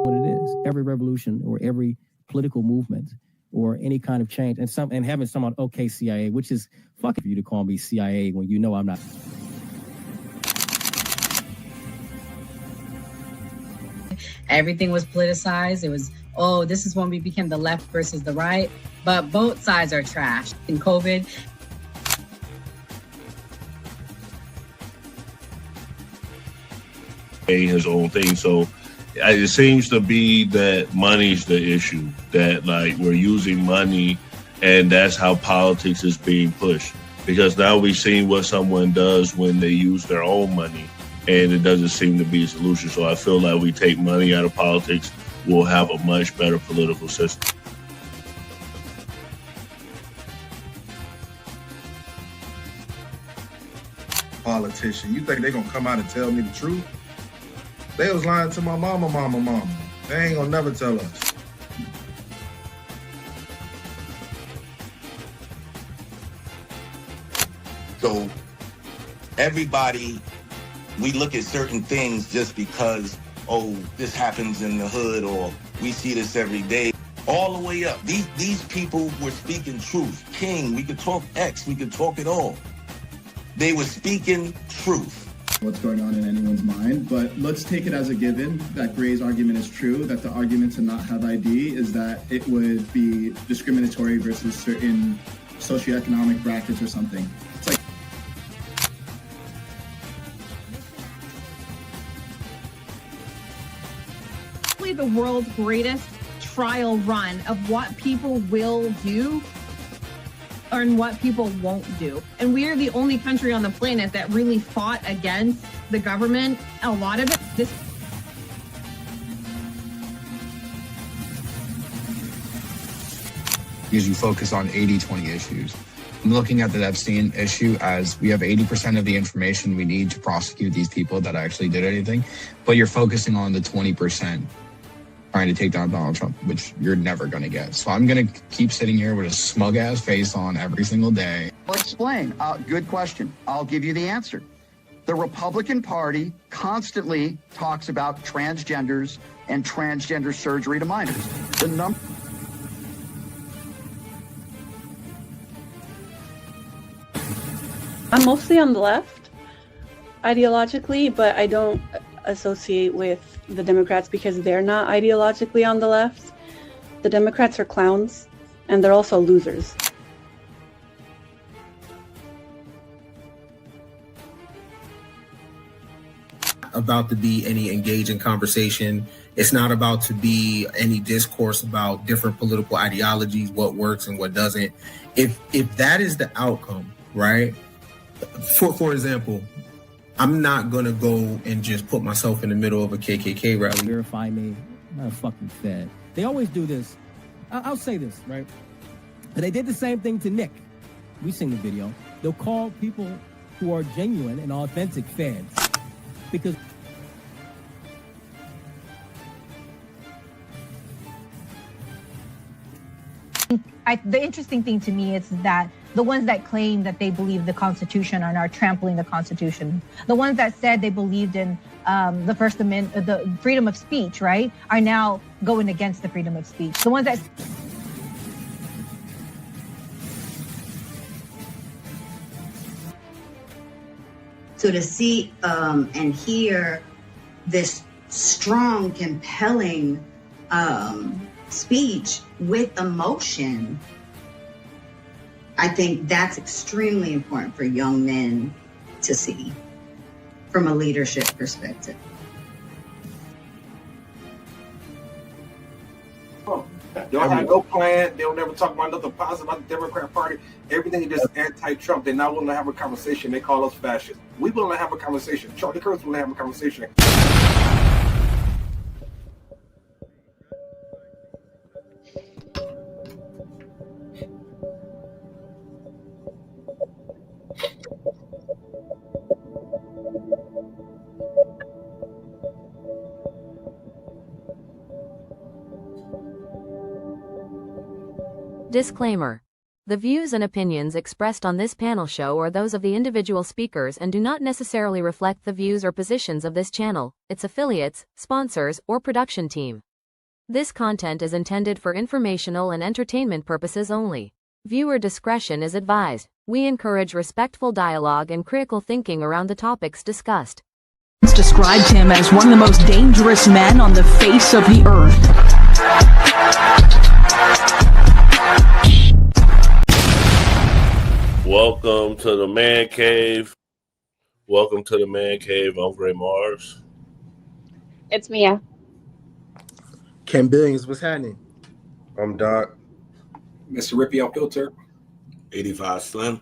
what it is. Every revolution or every political movement or any kind of change, and having someone, okay, CIA, which is fucking for you to call me CIA when you know I'm not. Everything was politicized. It was, oh, this is when we became the left versus the right. But both sides are trash. In COVID, his own thing. So it seems to be that money's the issue, that like we're using money and that's how politics is being pushed. Because now we've seen what someone does when they use their own money and it doesn't seem to be a solution. So I feel like we take money out of politics, we'll have a much better political system. Politician, you think they're gonna come out and tell me the truth? They was lying to my mama. They ain't gonna never tell us. So everybody, we look at certain things just because, oh, this happens in the hood or we see this every day. All the way up. These people were speaking truth. King, we could talk X, we could talk it all. They were speaking truth. What's going on in anyone's mind, but let's take it as a given that Gray's argument is true, that the argument to not have ID is that it would be discriminatory versus certain socioeconomic brackets or something. It's like the world's greatest trial run of what people will do and what people won't do. And we are the only country on the planet that really fought against the government. A lot of it, because you focus on 80-20 issues. I'm looking at the Epstein issue as we have 80% of the information we need to prosecute these people that actually did anything, but you're focusing on the 20% trying to take down Donald Trump, which you're never going to get. So I'm going to keep sitting here with a smug-ass face on every single day. I'll explain. Good question. I'll give you the answer. The Republican Party constantly talks about transgenders and transgender surgery to minors. I'm mostly on the left ideologically, but I don't associate with the Democrats because they're not ideologically on the left. The Democrats are clowns, and they're also losers. About to be any engaging conversation. It's not about to be any discourse about different political ideologies, what works and what doesn't. If that is the outcome, right? For example, I'm not gonna go and just put myself in the middle of a KKK rally. Verify me, I'm not fucking fed. They always do this. I'll say this, right? They did the same thing to Nick. We've seen the video. They'll call people who are genuine and authentic feds because the interesting thing to me is that the ones that claim that they believe the Constitution are now trampling the Constitution. The ones that said they believed in the First Amendment, the freedom of speech, right, are now going against the freedom of speech. The ones that... So to see and hear this strong, compelling speech with emotion, I think that's extremely important for young men to see from a leadership perspective. Y'all have no plan. They'll never talk about nothing positive about the Democrat Party. Everything is just anti-Trump. They're not willing to have a conversation. They call us fascists. We willing to have a conversation. Charlie Kirk's willing to have a conversation. Disclaimer. The views and opinions expressed on this panel show are those of the individual speakers and do not necessarily reflect the views or positions of this channel, its affiliates, sponsors, or production team. This content is intended for informational and entertainment purposes only. Viewer discretion is advised. We encourage respectful dialogue and critical thinking around the topics discussed. Described him as one of the most dangerous men on the face of the earth. Welcome to the Man Cave. Welcome to the Man Cave. I'm Gray Mars. It's Mia. Ken Billions, what's happening? I'm Doc. Mr. Rippy Unfiltered. 85 Slim.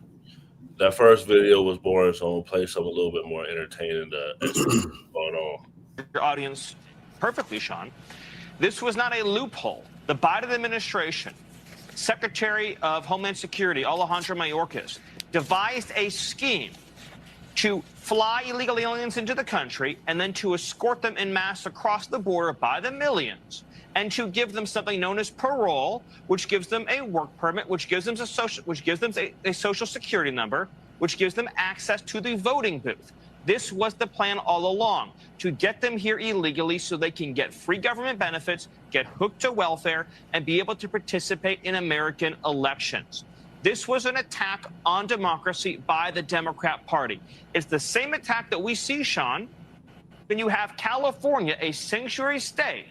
That first video was boring, so I'm going to play something a little bit more entertaining that's going on. Your audience perfectly, Sean. This was not a loophole. The Biden administration, Secretary of Homeland Security, Alejandro Mayorkas, devised a scheme to fly illegal aliens into the country and then to escort them en masse across the border by the millions, and to give them something known as parole, which gives them a work permit, which gives them a social security number, which gives them access to the voting booth. This was the plan all along, to get them here illegally so they can get free government benefits, get hooked to welfare, and be able to participate in American elections. This was an attack on democracy by the Democrat Party. It's the same attack that we see, Sean, when you have California, a sanctuary state,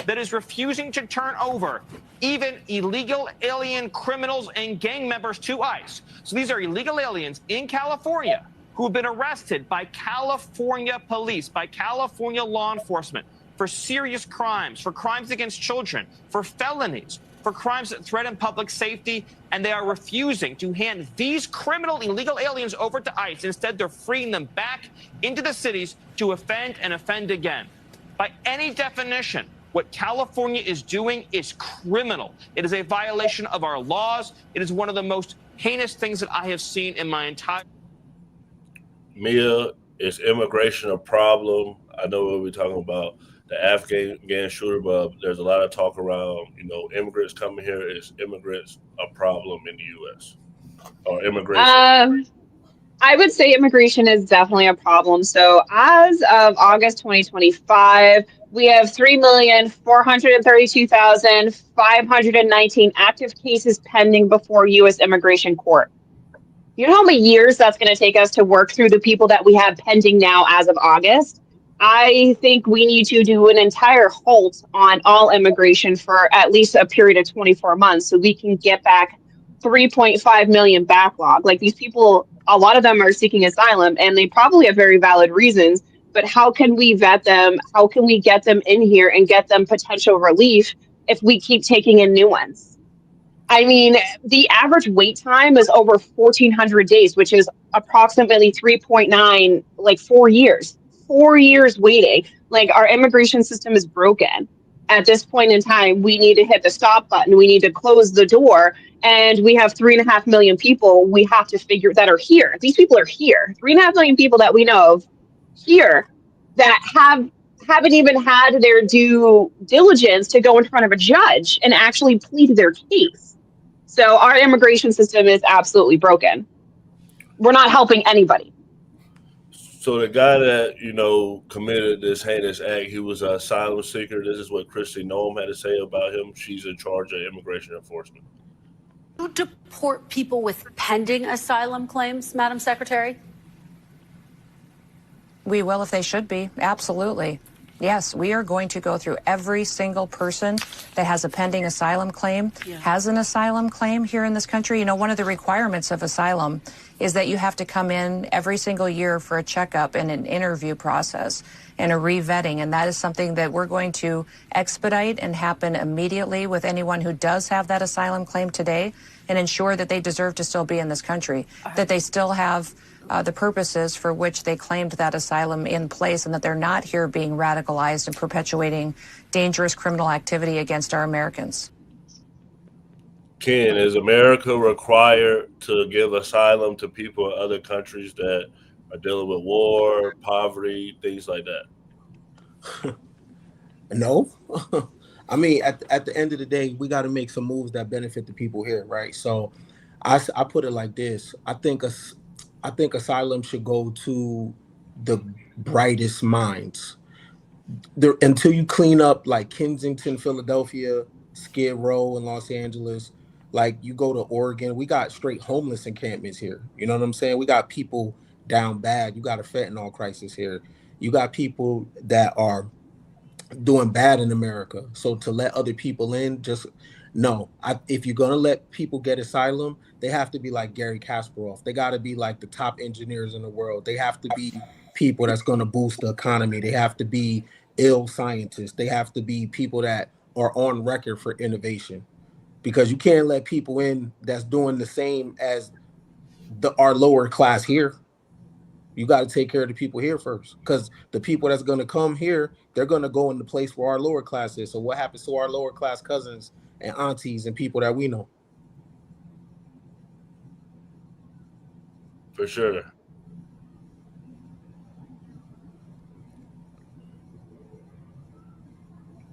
that is refusing to turn over even illegal alien criminals and gang members to ICE. So these are illegal aliens in California who have been arrested by California police, by California law enforcement for serious crimes, for crimes against children, for felonies, for crimes that threaten public safety, and they are refusing to hand these criminal illegal aliens over to ICE. Instead, they're freeing them back into the cities to offend and offend again. By any definition, what California is doing is criminal. It is a violation of our laws. It is one of the most heinous things that I have seen in my entire... Mia, is immigration a problem? I know what we're talking about, the Afghan shooter, but there's a lot of talk around, immigrants coming here. Is immigrants a problem in the U.S. or immigration? I would say immigration is definitely a problem. So as of August 2025, we have 3,432,519 active cases pending before U.S. immigration court. You know how many years that's going to take us to work through the people that we have pending now as of August? I think we need to do an entire halt on all immigration for at least a period of 24 months so we can get back 3.5 million backlog. Like, these people, a lot of them are seeking asylum and they probably have very valid reasons, but how can we vet them? How can we get them in here and get them potential relief if we keep taking in new ones? I mean, the average wait time is over 1,400 days, which is approximately 3.9, like 4 years. 4 years waiting. Like, our immigration system is broken. At this point in time, we need to hit the stop button. We need to close the door. And we have 3.5 million people we have to figure that are here. These people are here. 3.5 million people that we know of here that haven't even had their due diligence to go in front of a judge and actually plead their case. So our immigration system is absolutely broken. We're not helping anybody. So the guy that, committed this heinous act, he was an asylum seeker. This is what Kristi Noem had to say about him. She's in charge of immigration enforcement. You deport people with pending asylum claims, Madam Secretary? We will if they should be. Absolutely. Yes, we are going to go through every single person that has a pending asylum claim, has an asylum claim here in this country. One of the requirements of asylum is that you have to come in every single year for a checkup and an interview process and a re-vetting. And that is something that we're going to expedite and happen immediately with anyone who does have that asylum claim today, and ensure that they deserve to still be in this country, that they still have the purposes for which they claimed that asylum in place, and that they're not here being radicalized and perpetuating dangerous criminal activity against our Americans. Ken, is America required to give asylum to people in other countries that are dealing with war, poverty, things like that? No. I mean, at the end of the day, we got to make some moves that benefit the people here, right? So I put it like this. I think asylum should go to the brightest minds. until you clean up like Kensington, Philadelphia, Skid Row in Los Angeles, like you go to Oregon, we got straight homeless encampments here. You know what I'm saying? We got people down bad. You got a fentanyl crisis here. You got people that are doing bad in America. So to let other people in, just no. If you're gonna let people get asylum, they have to be like Gary Kasparov. They got to be like the top engineers in the world. They have to be people that's going to boost the economy. They have to be ill scientists. They have to be people that are on record for innovation, because you can't let people in that's doing the same as our lower class here. You got to take care of the people here first, because the people that's going to come here, they're going to go in the place where our lower class is. So what happens to our lower class cousins and aunties and people that we know? For sure.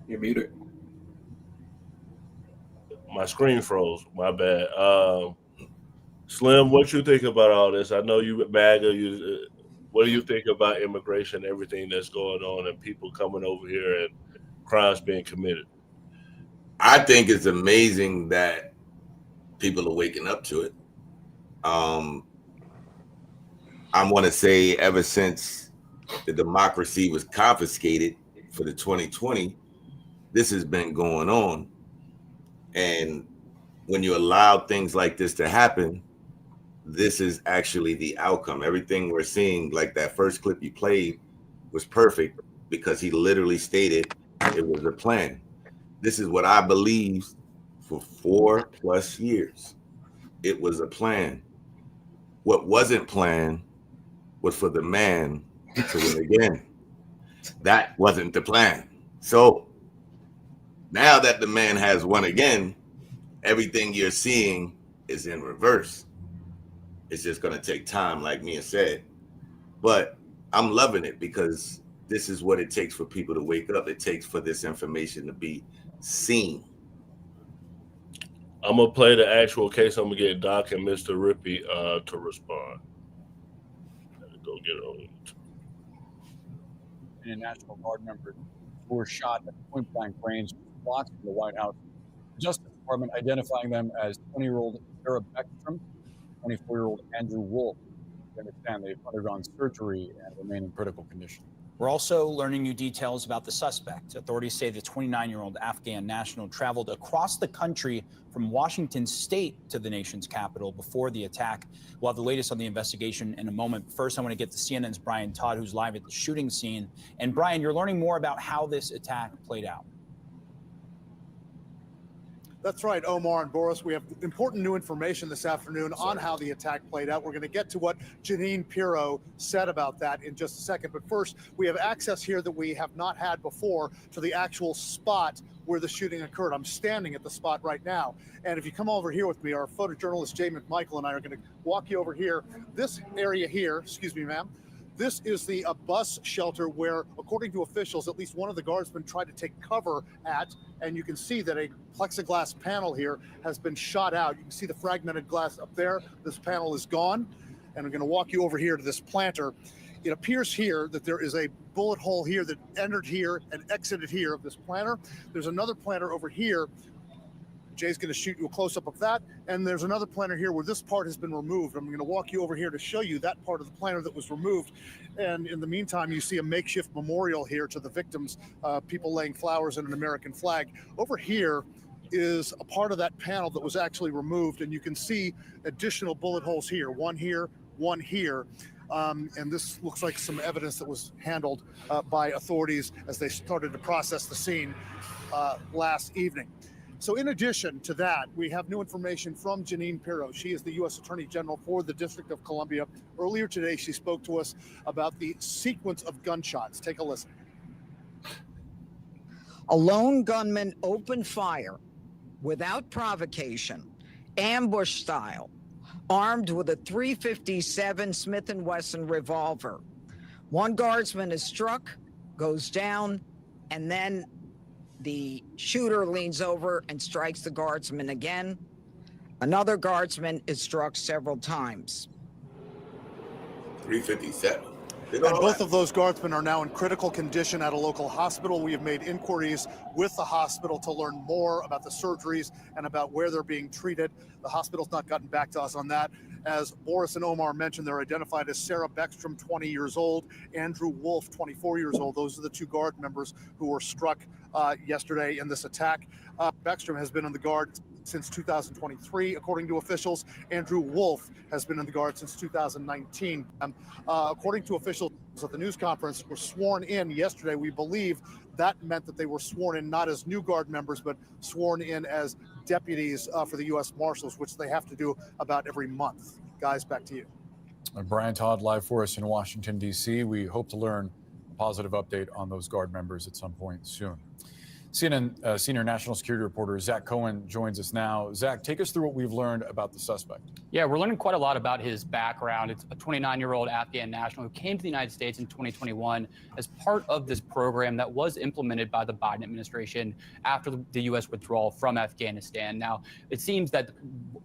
You're muted. My screen froze. My bad. Slim, what you think about all this? I know you MAGA. What do you think about immigration, everything that's going on, and people coming over here and crimes being committed? I think it's amazing that people are waking up to it. I want to say ever since the democracy was confiscated for the 2020, this has been going on. And when you allow things like this to happen, this is actually the outcome. Everything we're seeing, like that first clip you played, was perfect, because he literally stated it was a plan. This is what I believed for 4+ years. It was a plan. What wasn't planned was for the man to win again. That wasn't the plan. So now that the man has won again, everything you're seeing is in reverse. It's just going to take time, like Mia said. But I'm loving it, because this is what it takes for people to wake up. It takes for this information to be seen. I'm going to play the actual case. I'm going to get Doc and Mr. Rippey to respond. Go get it on YouTube. And a National Guard member who were shot at point-blank range blocks from the White House. The Justice Department identifying them as 20-year-old Sarah Beckstrom, 24-year-old Andrew Wolf. We understand they've undergone surgery and remain in critical condition. We're also learning new details about the suspect. Authorities say the 29-year-old Afghan national traveled across the country from Washington state to the nation's capital before the attack. We'll have the latest on the investigation in a moment. First, I want to get to CNN's Brian Todd, who's live at the shooting scene. And Brian, you're learning more about how this attack played out. That's right, Omar and Boris. We have important new information this afternoon on how the attack played out. We're going to get to what Janine Pirro said about that in just a second. But first, we have access here that we have not had before to the actual spot where the shooting occurred. I'm standing at the spot right now. And if you come over here with me, our photojournalist Jay McMichael and I are going to walk you over here. This area here, excuse me, ma'am. This is the bus shelter where, according to officials, at least one of the guardsmen tried to take cover at, and you can see that a plexiglass panel here has been shot out. You can see the fragmented glass up there. This panel is gone, and I'm going to walk you over here to this planter. It appears here that there is a bullet hole here that entered here and exited here of this planter. There's another planter over here. Jay's going to shoot you a close-up of that. And there's another planter here where this part has been removed. I'm going to walk you over here to show you that part of the planter that was removed. And in the meantime, you see a makeshift memorial here to the victims, people laying flowers and an American flag. Over here is a part of that panel that was actually removed. And you can see additional bullet holes here, one here, one here. And this looks like some evidence that was handled by authorities as they started to process the scene last evening. So in addition to that, we have new information from Janine Pirro. She is the U.S. Attorney General for the District of Columbia. Earlier today, she spoke to us about the sequence of gunshots. Take a listen. A lone gunman opened fire without provocation, ambush style, armed with a .357 Smith & Wesson revolver. One guardsman is struck, goes down, and then the shooter leans over and strikes the guardsman again. Another guardsman is struck several times. 357. They And don't know both that. of those guardsmen are now in critical condition at a local hospital. We have made inquiries with the hospital to learn more about the surgeries and about where they're being treated. The hospital's not gotten back to us on that. As Boris and Omar mentioned, they're identified as Sarah Beckstrom, 20 years old, Andrew Wolf, 24 years old. Those are the two guard members who were struck yesterday in this attack. Beckstrom has been on the guard since 2023, according to officials. Andrew Wolf has been in the guard since 2019. According to officials at the news conference, were sworn in yesterday. We believe that meant that they were sworn in not as new guard members, but sworn in as deputies for the U.S. Marshals, which they have to do about every month. Guys, back to you. Brian Todd, live for us in Washington, D.C. We hope to learn a positive update on those guard members at some point soon. CNN senior national security reporter Zach Cohen joins us now. Zach, take us through what we've learned about the suspect. Yeah, we're learning quite a lot about his background. It's a 29-year-old Afghan national who came to the United States in 2021 as part of this program that was implemented by the Biden administration after the U.S. withdrawal from Afghanistan. Now, it seems that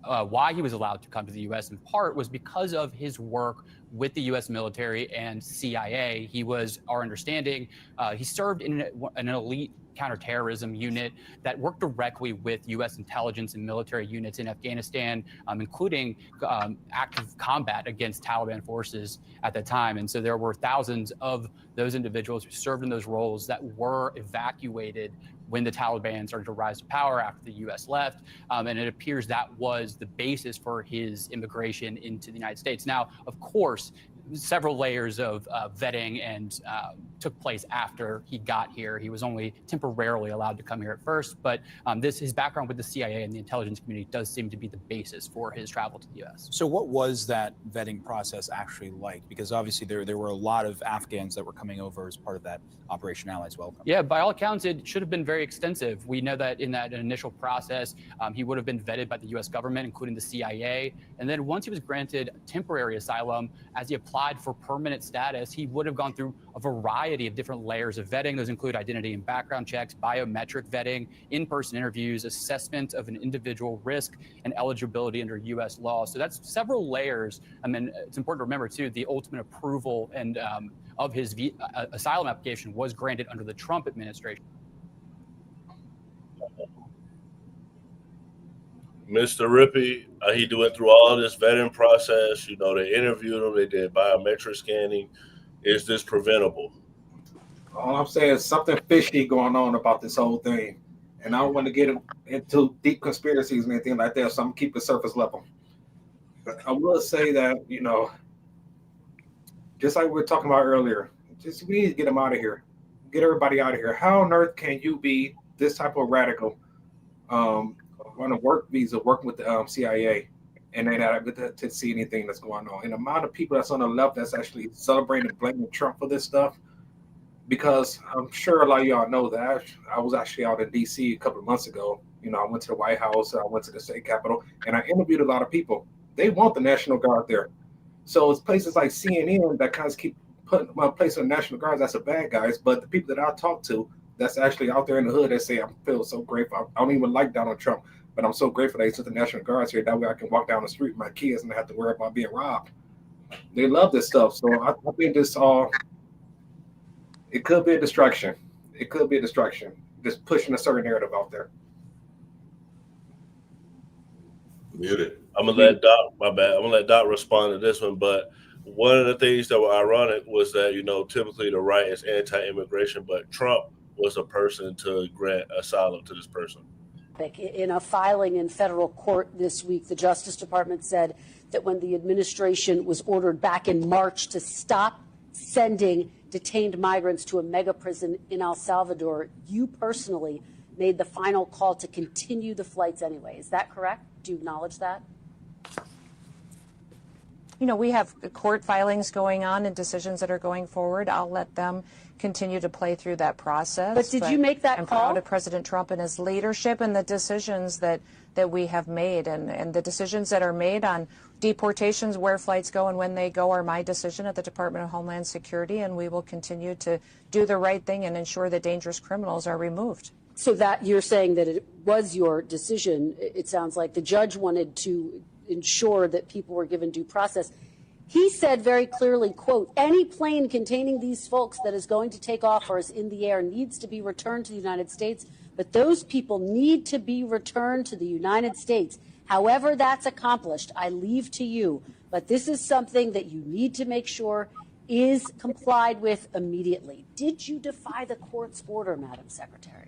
why he was allowed to come to the U.S. in part was because of his work with the U.S. military and CIA. He was, our understanding, he served in an elite counterterrorism unit that worked directly with U.S. intelligence and military units in Afghanistan, including active combat against Taliban forces at the time. And so there were thousands of those individuals who served in those roles that were evacuated when the Taliban started to rise to power after the U.S. left. And it appears that was the basis for his immigration into the United States. Now, of course, several layers of vetting and took place after he got here. He was only temporarily allowed to come here at first, but his background with the CIA and the intelligence community does seem to be the basis for his travel to the U.S. So what was that vetting process actually like? Because obviously there were a lot of Afghans that were coming over as part of that Operation Allies Welcome. Yeah, by all accounts, it should have been very extensive. We know that in that initial process, he would have been vetted by the U.S. government, including the CIA. And then once he was granted temporary asylum, as he applied for permanent status, he would have gone through a variety of different layers of vetting. Those include identity and background checks, biometric vetting, in-person interviews, assessment of an individual risk, and eligibility under U.S. law. So that's several layers. And then it's important to remember, too, the ultimate approval and of his asylum application was granted under the Trump administration. Mr. Rippey, he went through all of this vetting process. You know, they interviewed him. They did biometric scanning. Is this preventable? All I'm saying is something fishy going on about this whole thing. And I don't want to get into deep conspiracies and anything like that, so I'm going to keep it surface level. But I will say that, you know, just like we were talking about earlier, we need to get them out of here. Get everybody out of here. How on earth can you be this type of radical on a work visa, working with the CIA, and then not able to see anything that's going on? And the amount of people that's on the left that's actually celebrating and blaming Trump for this stuff, because I'm sure a lot of y'all know that I was actually out in D.C. a couple of months ago. You know, I went to the White House, I went to the state capitol, and I interviewed a lot of people. They want the National Guard there. So it's places like CNN that kind of keep placing the National Guards, that's a bad guys. But the people that I talk to that's actually out there in the hood, they say, I feel so grateful. I don't even like Donald Trump, but I'm so grateful they took the National Guards here. That way I can walk down the street with my kids and not have to worry about being robbed. They love this stuff. So I think this it could be a distraction. It could be a distraction. Just pushing a certain narrative out there. Muted. I'm gonna let Doc. My bad. I'm gonna let Doc respond to this one. But one of the things that were ironic was that, you know, typically the right is anti-immigration, but Trump was a person to grant asylum to this person. In a filing in federal court this week, the Justice Department said that when the administration was ordered back in March to stop sending detained migrants to a mega prison in El Salvador, you personally made the final call to continue the flights anyway. Is that correct? Do you acknowledge that? You know, we have court filings going on and decisions that are going forward. I'll let them continue to play through that process. But did you make that I'm call? proud of President Trump and his leadership and the decisions that we have made. And the decisions that are made on deportations, where flights go and when they go, are my decision at the Department of Homeland Security. And we will continue to do the right thing and ensure that dangerous criminals are removed. So that you're saying that it was your decision. It sounds like the judge wanted to ensure that people were given due process. He said very clearly, quote, any plane containing these folks that is going to take off or is in the air needs to be returned to the United States, but those people need to be returned to the United States. However that's accomplished, I leave to you. But this is something that you need to make sure is complied with immediately. Did you defy the court's order, Madam Secretary?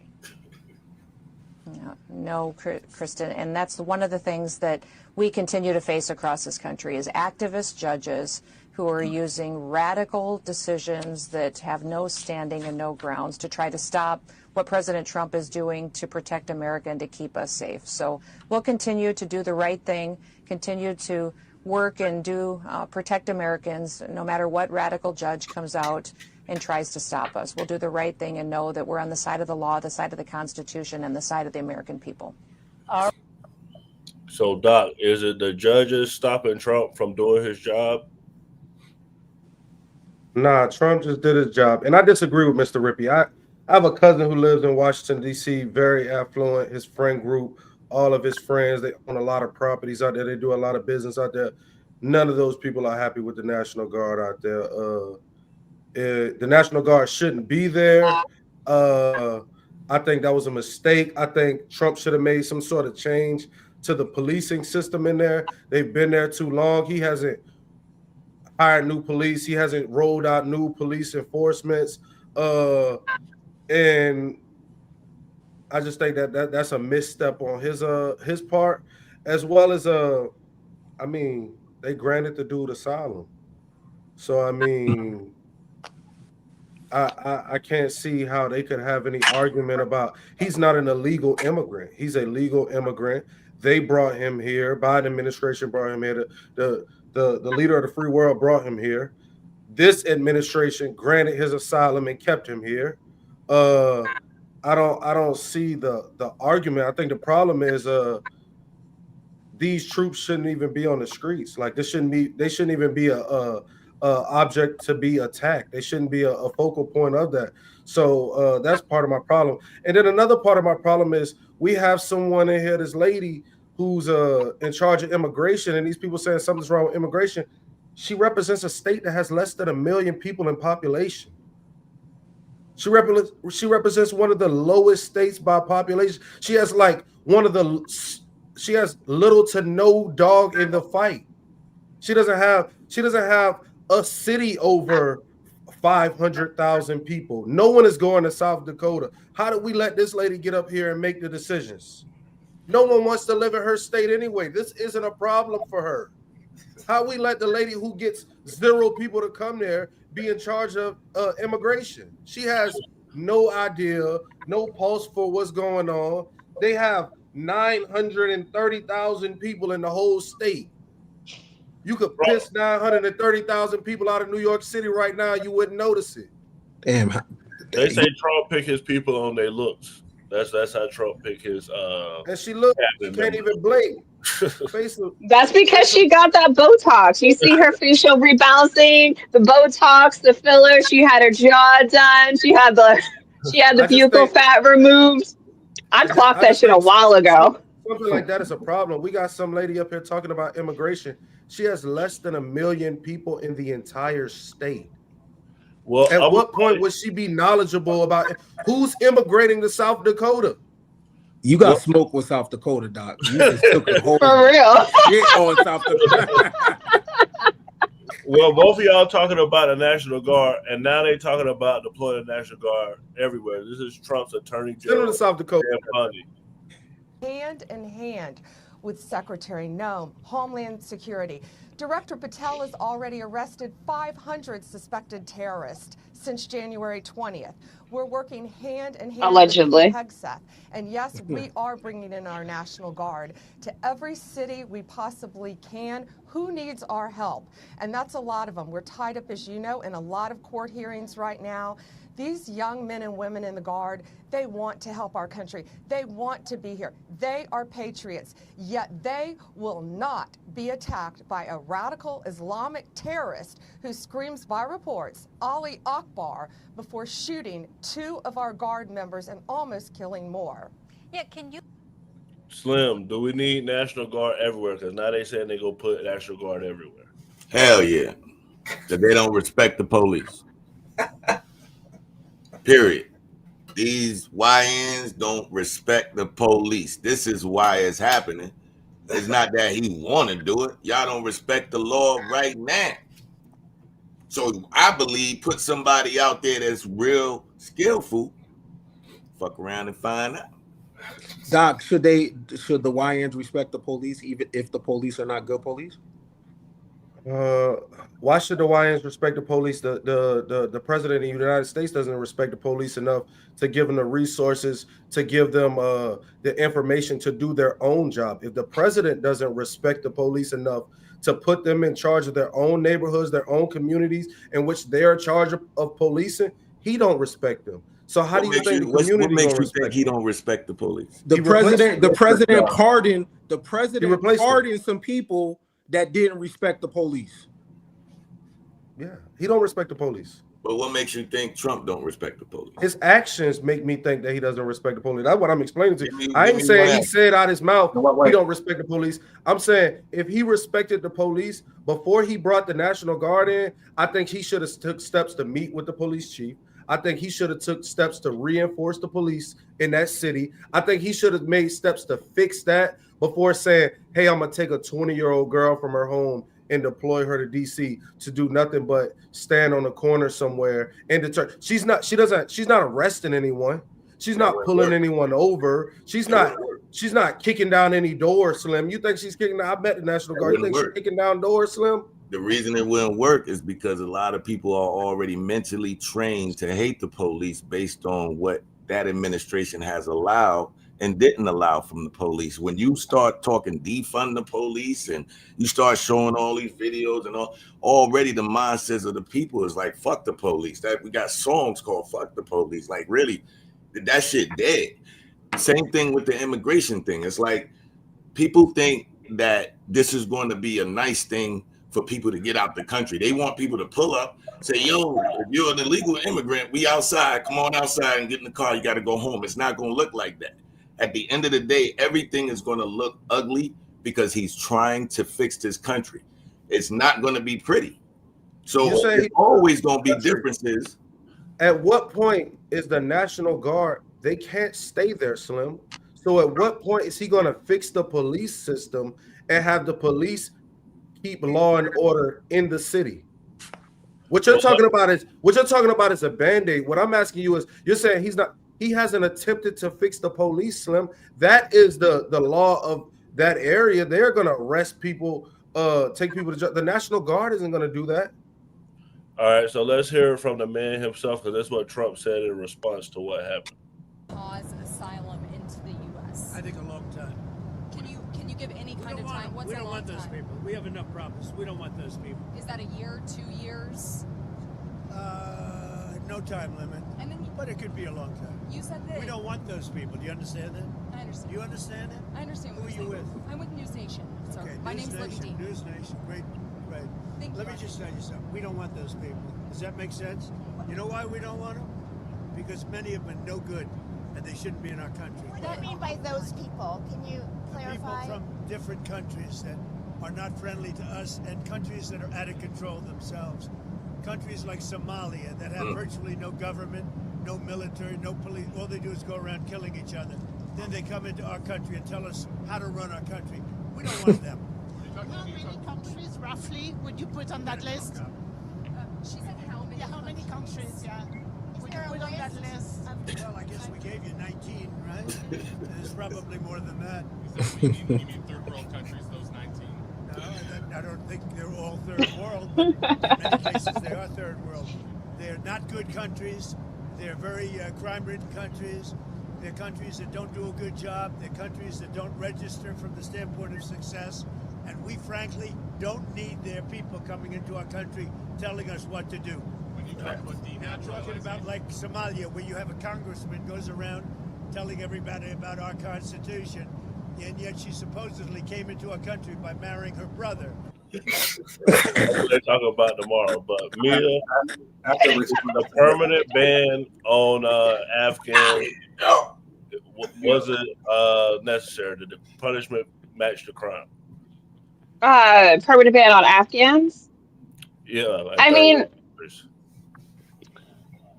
No, Kristen, and that's one of the things that we continue to face across this country is activist judges who are using radical decisions that have no standing and no grounds to try to stop what President Trump is doing to protect America and to keep us safe. So we'll continue to do the right thing, continue to work and protect Americans, no matter what radical judge comes out and tries to stop us. We'll do the right thing and know that we're on the side of the law, the side of the Constitution, and the side of the American people. So, Doc, is it the judges stopping Trump from doing his job? Nah, Trump just did his job. And I disagree with Mr. Rippey. I have a cousin who lives in Washington, D.C., very affluent, his friend group, all of his friends, they own a lot of properties out there. They do a lot of business out there. None of those people are happy with the National Guard out there. The National Guard shouldn't be there. I think that was a mistake. I think Trump should have made some sort of change to the policing system in there. They've been there too long. He hasn't hired new police. He hasn't rolled out new police enforcements. And I just think that's a misstep on his part, as well as I mean, they granted the dude asylum. So I mean, I can't see how they could have any argument about he's not an illegal immigrant. He's a legal immigrant. They brought him here. Biden administration brought him here. The leader of the free world brought him here. This administration granted his asylum and kept him here. I don't see the argument. I think the problem is these troops shouldn't even be on the streets. Like they shouldn't even be a object to be attacked. They shouldn't be a focal point of that. So that's part of my problem. And then another part of my problem is we have someone in here, this lady who's in charge of immigration, and these people saying something's wrong with immigration. She represents a state that has less than 1 million people in population. She represents one of the lowest states by population. She has she has little to no dog in the fight. She doesn't have a city over 500,000 people. No one is going to South Dakota. How do we let this lady get up here and make the decisions? No one wants to live in her state anyway. This isn't a problem for her. How we let the lady who gets 0 people to come there be in charge of immigration? She has no idea, no pulse for what's going on. They have 930,000 people in the whole state. You could piss 930,000 people out of New York City right now. You wouldn't notice it. Damn. They say Trump pick his people on their looks. That's how Trump pick his. And she can't even blink. That's because she got that Botox. You see her facial rebalancing, the Botox, the filler. She had her jaw done. She had the buccal fat removed. I clocked that shit a while ago. Something like that is a problem. We got some lady up here talking about immigration. She has less than 1 million people in the entire state. Well, at what point would she be knowledgeable about who's immigrating to South Dakota? You got smoke with South Dakota, Doc. You just took a whole for real shit on South Dakota. Well, both of y'all talking about the National Guard, and now they talking about deploying the National Guard everywhere. This is Trump's attorney general. To South Dakota. Hand in hand with Secretary Noem, Homeland Security. Director Patel has already arrested 500 suspected terrorists since January 20th. We're working hand in hand allegedly with Hegseth. And yes, we are bringing in our National Guard to every city we possibly can. Who needs our help? And that's a lot of them. We're tied up, as you know, in a lot of court hearings right now. These young men and women in the Guard, they want to help our country. They want to be here. They are patriots, yet they will not be attacked by a radical Islamic terrorist who screams by reports, Ali Akbar, before shooting 2 of our Guard members and almost killing more. Yeah, can you? Slim, do we need National Guard everywhere? Because now they saying they go put National Guard everywhere. Hell yeah. That they don't respect the police. Period. These YNs don't respect the police. This is why it's happening. It's not that he want to do it. Y'all don't respect the law right now. So I believe put somebody out there that's real skillful. Fuck around and find out. Doc, should the YNs respect the police even if the police are not good police? Why should the YNs respect the police? The president of the United States doesn't respect the police enough to give them the resources, to give them the information to do their own job. If the president doesn't respect the police enough to put them in charge of their own neighborhoods, their own communities in which they're in charge of policing, he don't respect them. So how do you think the community what makes you respect think he don't respect the police? The president pardoned some people that didn't respect the police. Yeah, he don't respect the police. But what makes you think Trump don't respect the police? His actions make me think that he doesn't respect the police. That's what I'm explaining to you. I ain't saying he said out his mouth he don't respect the police. I'm saying if he respected the police before he brought the National Guard in, I think he should have took steps to meet with the police chief. I think he should have took steps to reinforce the police in that city. I think he should have made steps to fix that before saying, hey, I'm gonna take a 20-year-old girl from her home and deploy her to DC to do nothing but stand on the corner somewhere and deter. She's not arresting anyone. She's not pulling anyone over. She's not kicking down any doors, Slim. You think she's kicking down? I bet the National Guard. You think she's kicking down doors, Slim? The reason it wouldn't work is because a lot of people are already mentally trained to hate the police based on what that administration has allowed and didn't allow from the police. When you start talking defund the police and you start showing all these videos and all, already the mindsets of the people is like, fuck the police. That we got songs called Fuck the Police. Like really, that shit dead. Same thing with the immigration thing. It's like people think that this is going to be a nice thing for people to get out the country. They want people to pull up, say, yo, if you're an illegal immigrant, we outside, come on outside and get in the car, you got to go home. It's not going to look like that. At the end of the day, everything is going to look ugly because he's trying to fix this country. It's not going to be pretty. So there's always going to be differences. At what point is the National Guard, they can't stay there, Slim. So at what point is he going to fix the police system and have the police keep law and order in the city? What you're talking about is a band-aid. What I'm asking you is, you're saying he hasn't attempted to fix the police, Slim. That is the law of that area. They're going to arrest people, take people to jail. The National Guard isn't going to do that. All right, so let's hear from the man himself, because that's what Trump said in response to what happened. Cause asylum into the U.S. I think a long time. Can you give any kind of time? What's we don't a long want those time? people. We have enough problems. We don't want those people. Is that a year, 2 years? No time limit. And then but it could be a long time. You said that we don't want those people. Do you understand that? I understand. You understand it? I understand. Who are you with? I'm with News Nation. Sir. Okay, My name's Libby D. News Nation. Great. Let me just tell you something. We don't want those people. Does that make sense? You know why we don't want them? Because many have been no good, and they shouldn't be in our country. What do you mean by those people? Can you clarify? People from different countries that are not friendly to us, and countries that are out of control themselves. Countries like Somalia that have virtually no government, no military, no police. All they do is go around killing each other. Then they come into our country and tell us how to run our country. We don't want them. How many countries roughly would you put on that list? She said how many? Yeah, how many countries? Yeah. Would you put on that list? Well, I guess we gave you 19, right? There's probably more than that. You mean third world countries, those 19? No, I don't think they're all third world, but in many cases they are third world. They're not good countries. They're very crime-ridden countries. They're countries that don't do a good job. They're countries that don't register from the standpoint of success. And we, frankly, don't need their people coming into our country telling us what to do. When you talk about I'm talking about like Somalia, where you have a congressman goes around telling everybody about our Constitution, and yet she supposedly came into our country by marrying her brother. We'll talk about tomorrow, but Mia, the permanent ban on Afghans, was it necessary? Did the punishment match the crime? Permanent ban on Afghans? Yeah.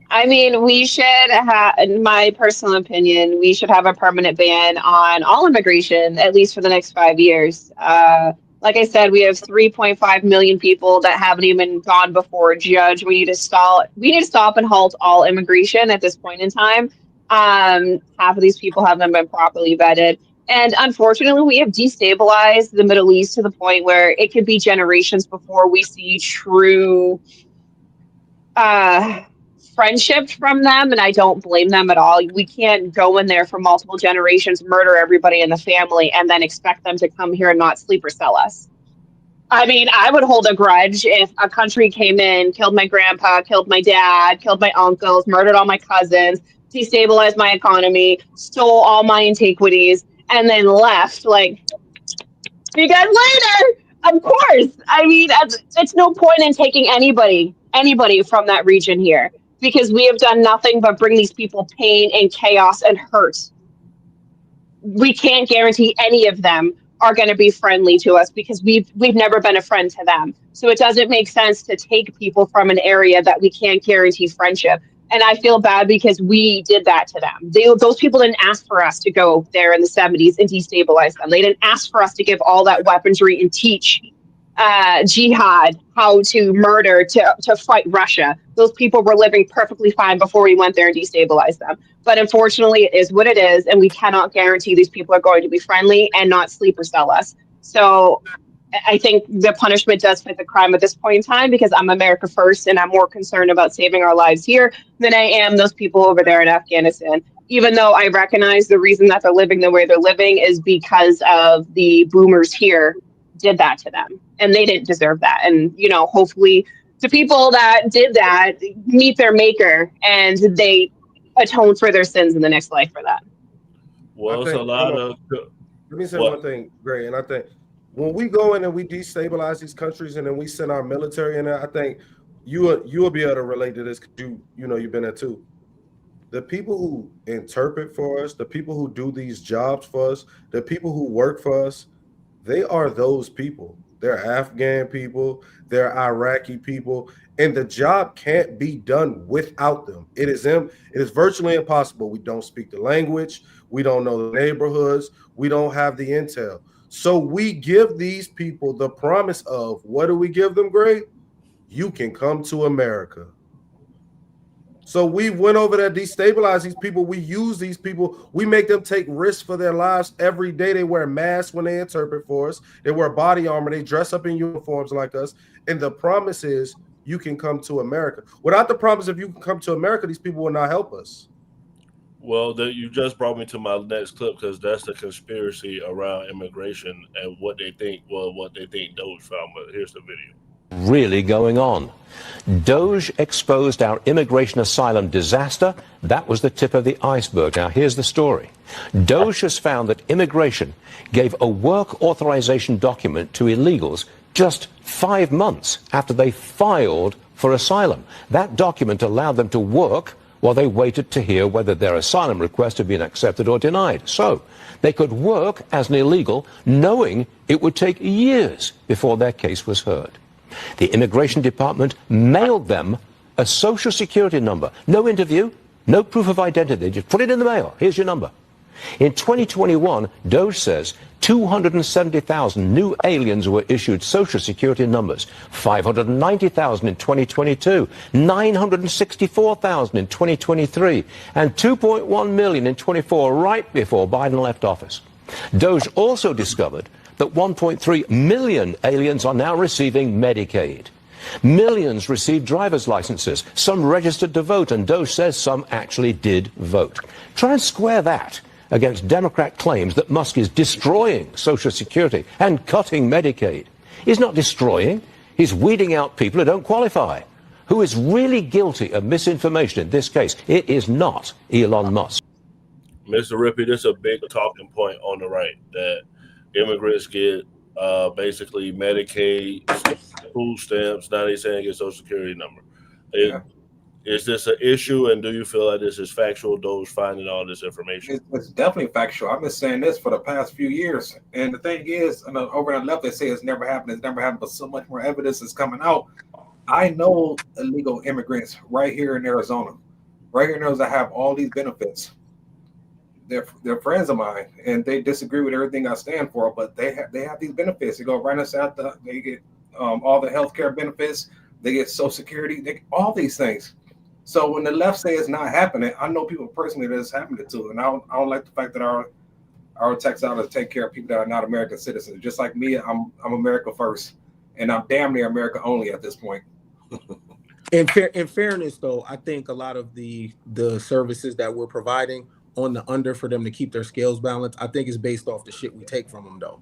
I mean, we should have, in my personal opinion, we should have a permanent ban on all immigration, at least for the next 5 years. Like I said, we have 3.5 million people that haven't even gone before a judge. We need to stop and halt all immigration at this point in time. Half of these people haven't been properly vetted. And unfortunately, we have destabilized the Middle East to the point where it could be generations before we see true friendship from them, and I don't blame them at all. We can't go in there for multiple generations, murder everybody in the family, and then expect them to come here and not sleep or sell us. I mean, I would hold a grudge if a country came in, killed my grandpa, killed my dad, killed my uncles, murdered all my cousins, destabilized my economy, stole all my antiquities, and then left. Like, see you guys later. Of course. I mean, it's no point in taking anybody from that region here, because we have done nothing but bring these people pain and chaos and hurt. We can't guarantee any of them are going to be friendly to us because we've never been a friend to them. So it doesn't make sense to take people from an area that we can't guarantee friendship. And I feel bad because we did that to them. Those people didn't ask for us to go there in the 70s and destabilize them. They didn't ask for us to give all that weaponry and teach jihad how to murder, to fight Russia. Those people were living perfectly fine before we went there and destabilized them. But unfortunately, it is what it is, and we cannot guarantee these people are going to be friendly and not sleep or sell us. So I think the punishment does fit the crime at this point in time, because I'm America first, and I'm more concerned about saving our lives here than I am those people over there in Afghanistan. Even though I recognize the reason that they're living the way they're living is because of the boomers here did that to them, and they didn't deserve that. And, you know, hopefully the people that did that meet their maker and they atone for their sins in the next life for that. Well, it's a lot of. Let me say one thing, Gray, and I think when we go in and we destabilize these countries and then we send our military in there, I think you will be able to relate to this because you know you've been there too. The people who interpret for us, the people who do these jobs for us, the people who work for us, they are those people. They're Afghan people, they're Iraqi people, and the job can't be done without them. It is virtually impossible. We don't speak the language, we don't know the neighborhoods, we don't have the intel. So we give these people the promise of, what do we give them, Gray? You can come to America. So we went over there, destabilize these people. We use these people. We make them take risks for their lives every day. They wear masks when they interpret for us. They wear body armor. They dress up in uniforms like us. And the promise is you can come to America. Without the promise of you can come to America, these people will not help us. Well, you just brought me to my next clip, because that's the conspiracy around immigration and what they think Doge found. But here's the video. Really going on. Doge exposed our immigration asylum disaster. That was the tip of the iceberg. Now, here's the story. Doge has found that immigration gave a work authorization document to illegals just 5 months after they filed for asylum. That document allowed them to work while they waited to hear whether their asylum request had been accepted or denied. So they could work as an illegal, knowing it would take years before their case was heard. The Immigration Department mailed them a Social Security number. No interview, no proof of identity. Just put it in the mail. Here's your number. In 2021, Doge says 270,000 new aliens were issued Social Security numbers, 590,000 in 2022, 964,000 in 2023, and 2.1 million in 24, right before Biden left office. Doge also discovered that 1.3 million aliens are now receiving Medicaid. Millions received driver's licenses, some registered to vote, and Doge says some actually did vote. Try and square that against Democrat claims that Musk is destroying Social Security and cutting Medicaid. He's not destroying, he's weeding out people who don't qualify. Who is really guilty of misinformation in this case? It is not Elon Musk. Mr. Rippey, this is a big talking point on the right, that immigrants get basically Medicaid, food stamps. Now they're saying get Social Security number. Is this an issue, and do you feel like this is factual, Doge finding all this information? It's definitely factual. I've been saying this for the past few years. And the thing is, over on the left, they say it's never happened, but so much more evidence is coming out. I know illegal immigrants right here in Arizona. Right here in Arizona, have all these benefits. They're friends of mine, and they disagree with everything I stand for, but they have these benefits. They go right inside they get all the healthcare benefits. They get Social Security. They get all these things. So when the left say it's not happening, I know people personally that it's happening to, and I don't like the fact that our tax dollars take care of people that are not American citizens. Just like me, I'm America first, and I'm damn near America only at this point. In fairness, though, I think a lot of the services that we're providing on the under for them to keep their scales balanced, I think is based off the shit we take from them, though.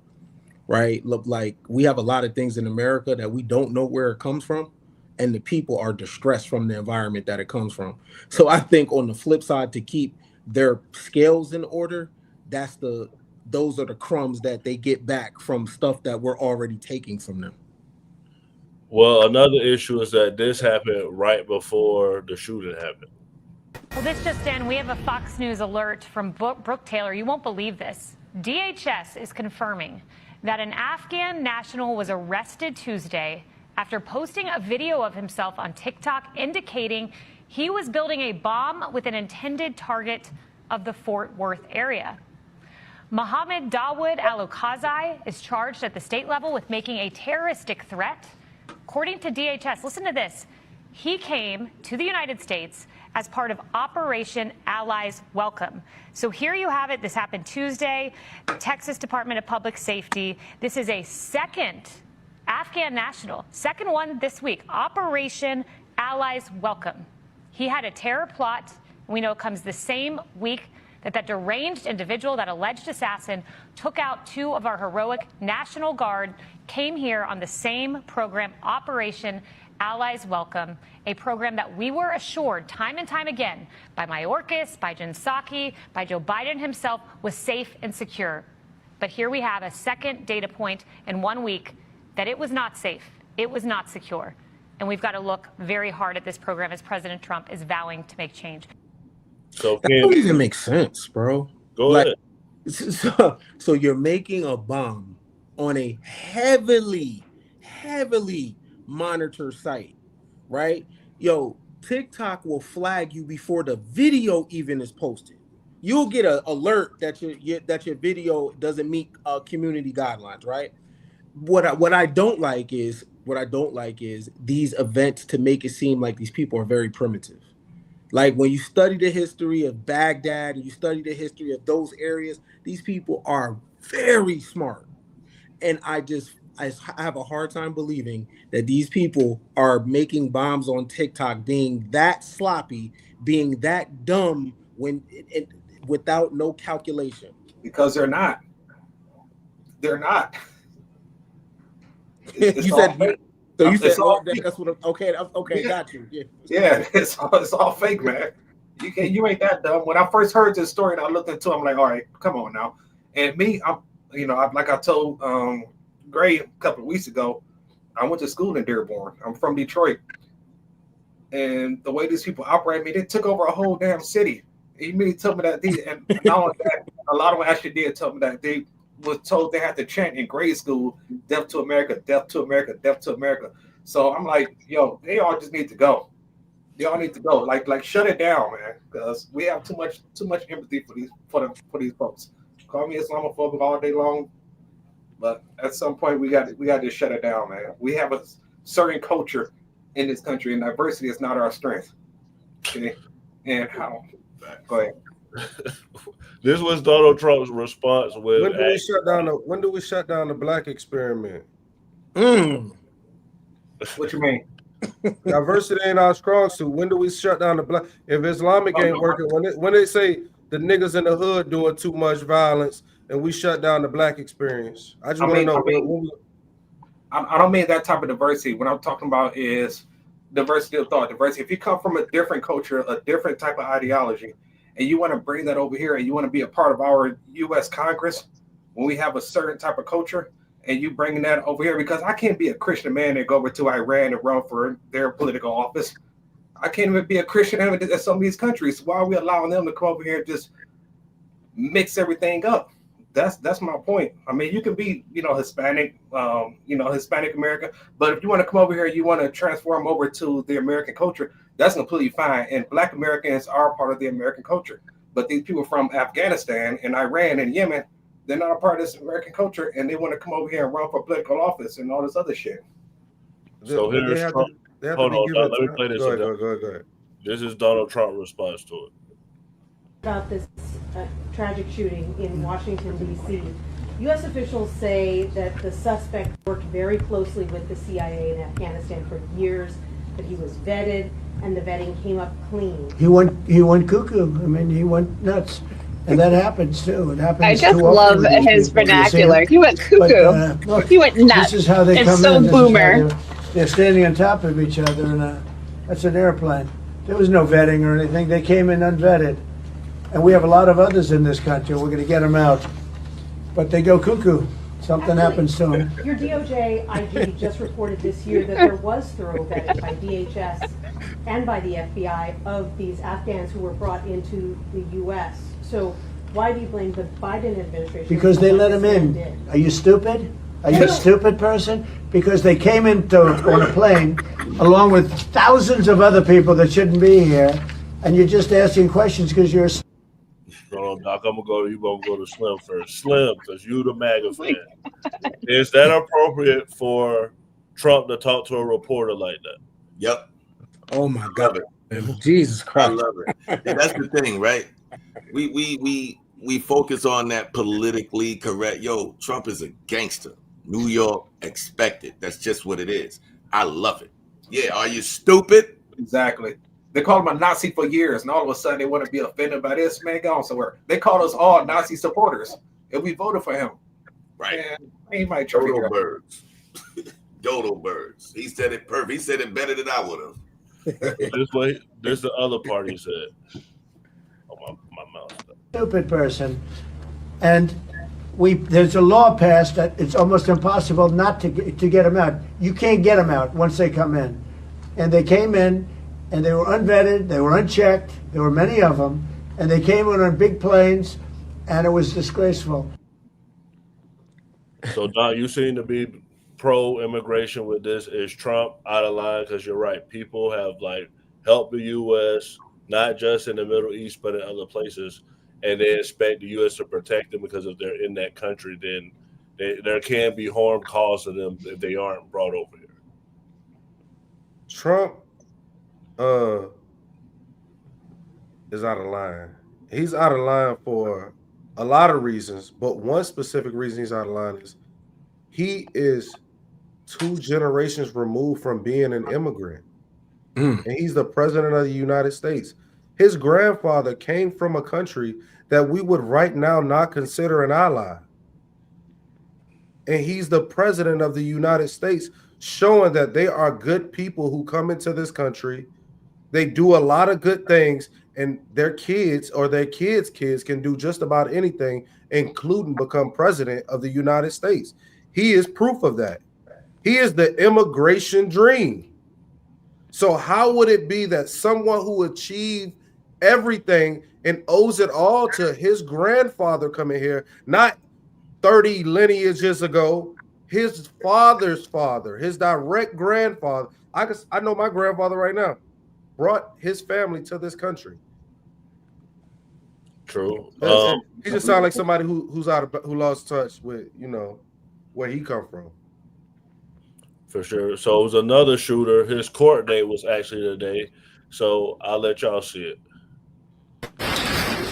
Right? Look, like we have a lot of things in America that we don't know where it comes from, and the people are distressed from the environment that it comes from. So I think on the flip side, to keep their scales in order, those are the crumbs that they get back from stuff that we're already taking from them. Well, another issue is that this happened right before the shooting happened. Well, this just in, we have a Fox News alert from Brooke Taylor. You won't believe this. DHS is confirming that an Afghan national was arrested Tuesday after posting a video of himself on TikTok indicating he was building a bomb with an intended target of the Fort Worth area. Mohammed Dawood Al-Okazai is charged at the state level with making a terroristic threat. According to DHS, listen to this. He came to the United States as part of Operation Allies Welcome. So here you have it. This happened Tuesday. The Texas Department of Public Safety. This is a second Afghan national, second one this week. Operation Allies Welcome. He had a terror plot. We know it comes the same week that deranged individual, that alleged assassin, took out two of our heroic National Guard, came here on the same program, Operation Allies Welcome, a program that we were assured time and time again by Mayorkas, by Jen Psaki, by Joe Biden himself was safe and secure. But here we have a second data point in 1 week that it was not safe, it was not secure. And we've got to look very hard at this program as President Trump is vowing to make change. So that don't even make sense, bro. Go ahead. So you're making a bomb on a heavily monitored site, right? Yo, TikTok will flag you before the video even is posted. You'll get an alert that your video doesn't meet community guidelines, right? What I don't like is these events to make it seem like these people are very primitive. Like when you study the history of Baghdad and you study the history of those areas, these people are very smart. And I have a hard time believing that these people are making bombs on TikTok, being that sloppy, being that dumb without no calculation. Because they're not. They're not. You said fake. So you said that's what? Okay, got you. Yeah, it's all fake, man. You ain't that dumb. When I first heard this story and I looked into it, I'm like, all right, come on now. And me, like I told Gray a couple of weeks ago, I went to school in Dearborn. I'm from Detroit, and the way these people operate, they took over a whole damn city. He immediately told me that, and not only that, a lot of them actually did tell me that they was told they had to chant in grade school, "Death to America, death to America, death to America." So I'm like, yo, they all just need to go. They all need to go. Like shut it down, man, because we have too much empathy for these folks. Call me Islamophobic all day long, but at some point we got to shut it down, man. We have a certain culture in this country, and diversity is not our strength. Okay, and how? Go ahead. This was Donald Trump's response with when do we shut down the black experiment? What you mean? Diversity ain't our strong suit. When do we shut down the black? If Islamic ain't working, when they say the niggas in the hood doing too much violence and we shut down the black experience, I just want to know. I don't mean that type of diversity. What I'm talking about is diversity of thought, diversity. If you come from a different culture, a different type of ideology, and you want to bring that over here and you want to be a part of our U.S. Congress when we have a certain type of culture, and you bringing that over here, because I can't be a Christian man and go over to Iran and run for their political office. I can't even be a Christian in some of these countries. Why are we allowing them to come over here and just mix everything up? That's my point. I mean, you can be, Hispanic, Hispanic American, but if you want to come over here, you want to transform over to the American culture, that's completely fine. And Black Americans are part of the American culture. But these people from Afghanistan and Iran and Yemen, they're not a part of this American culture, and they want to come over here and run for political office and all this other shit. So here's Trump. Hold on, let me play this. Go ahead. This is Donald Trump's response to it. About this tragic shooting in Washington, D.C. U.S. officials say that the suspect worked very closely with the CIA in Afghanistan for years, that he was vetted, and the vetting came up clean. He went cuckoo. I mean, he went nuts. And that happens too. It happens. I just love his vernacular. He went cuckoo. Look, he went nuts. This is how they it's come so in. Boomer. They're standing on top of each other, and that's an airplane. There was no vetting or anything. They came in unvetted. And we have a lot of others in this country. We're going to get them out. But they go cuckoo. Something happens to them. Your DOJ IG just reported this year that there was thorough vetting by DHS and by the FBI of these Afghans who were brought into the U.S. So why do you blame the Biden administration? Because they let them in. Are you stupid? Are you a stupid person? Because they came in on a plane along with thousands of other people that shouldn't be here, and you're just asking questions because you're a... Hold on, Doc. You gonna go to Slim first. Slim, because you the MAGA fan. Is that appropriate for Trump to talk to a reporter like that? Yep. Oh my God. Jesus Christ. I love it. Yeah, that's the thing, right? We focus on that politically correct. Yo, Trump is a gangster. New York expected. That's just what it is. I love it. Yeah, are you stupid? Exactly. They called him a Nazi for years, and all of a sudden they want to be offended by this. Man, go on somewhere. They called us all Nazi supporters, and we voted for him. Right. Man, he might try Dodo birds. Dodo birds. He said it perfect. He said it better than I would have. This the other part he said. Oh, my mouth. Stupid person. And there's a law passed that it's almost impossible not to get them out. You can't get them out once they come in. And they came in, and they were unvetted, they were unchecked, there were many of them, and they came in on big planes, and it was disgraceful. So, Don, you seem to be pro-immigration with this. Is Trump out of line? Because you're right. People have, helped the U.S., not just in the Middle East, but in other places, and they expect the U.S. to protect them because if they're in that country, then there can be harm caused to them if they aren't brought over here. Trump is out of line. He's out of line for a lot of reasons, but one specific reason he's out of line is he is 2 generations removed from being an immigrant. And he's the president of the United States. His grandfather came from a country that we would right now not consider an ally. And he's the president of the United States, showing that they are good people who come into this country. They do a lot of good things, and their kids or their kids' kids can do just about anything, including become president of the United States. He is proof of that. He is the immigration dream. So how would it be that someone who achieved everything and owes it all to his grandfather coming here, not 30 lineages ago, his father's father, his direct grandfather, I know my grandfather right now, brought his family to this country. True. He just sounds like somebody who lost touch with, where he come from. For sure. So it was another shooter. His court date was actually today. So I'll let y'all see it.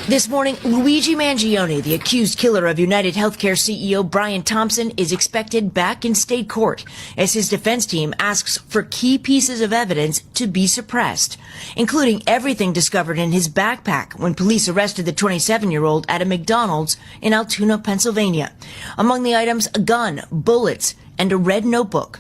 This morning, Luigi Mangione, the accused killer of United Healthcare CEO Brian Thompson, is expected back in state court as his defense team asks for key pieces of evidence to be suppressed, including everything discovered in his backpack when police arrested the 27-year-old at a McDonald's in Altoona, Pennsylvania. Among the items, a gun, bullets, and a red notebook.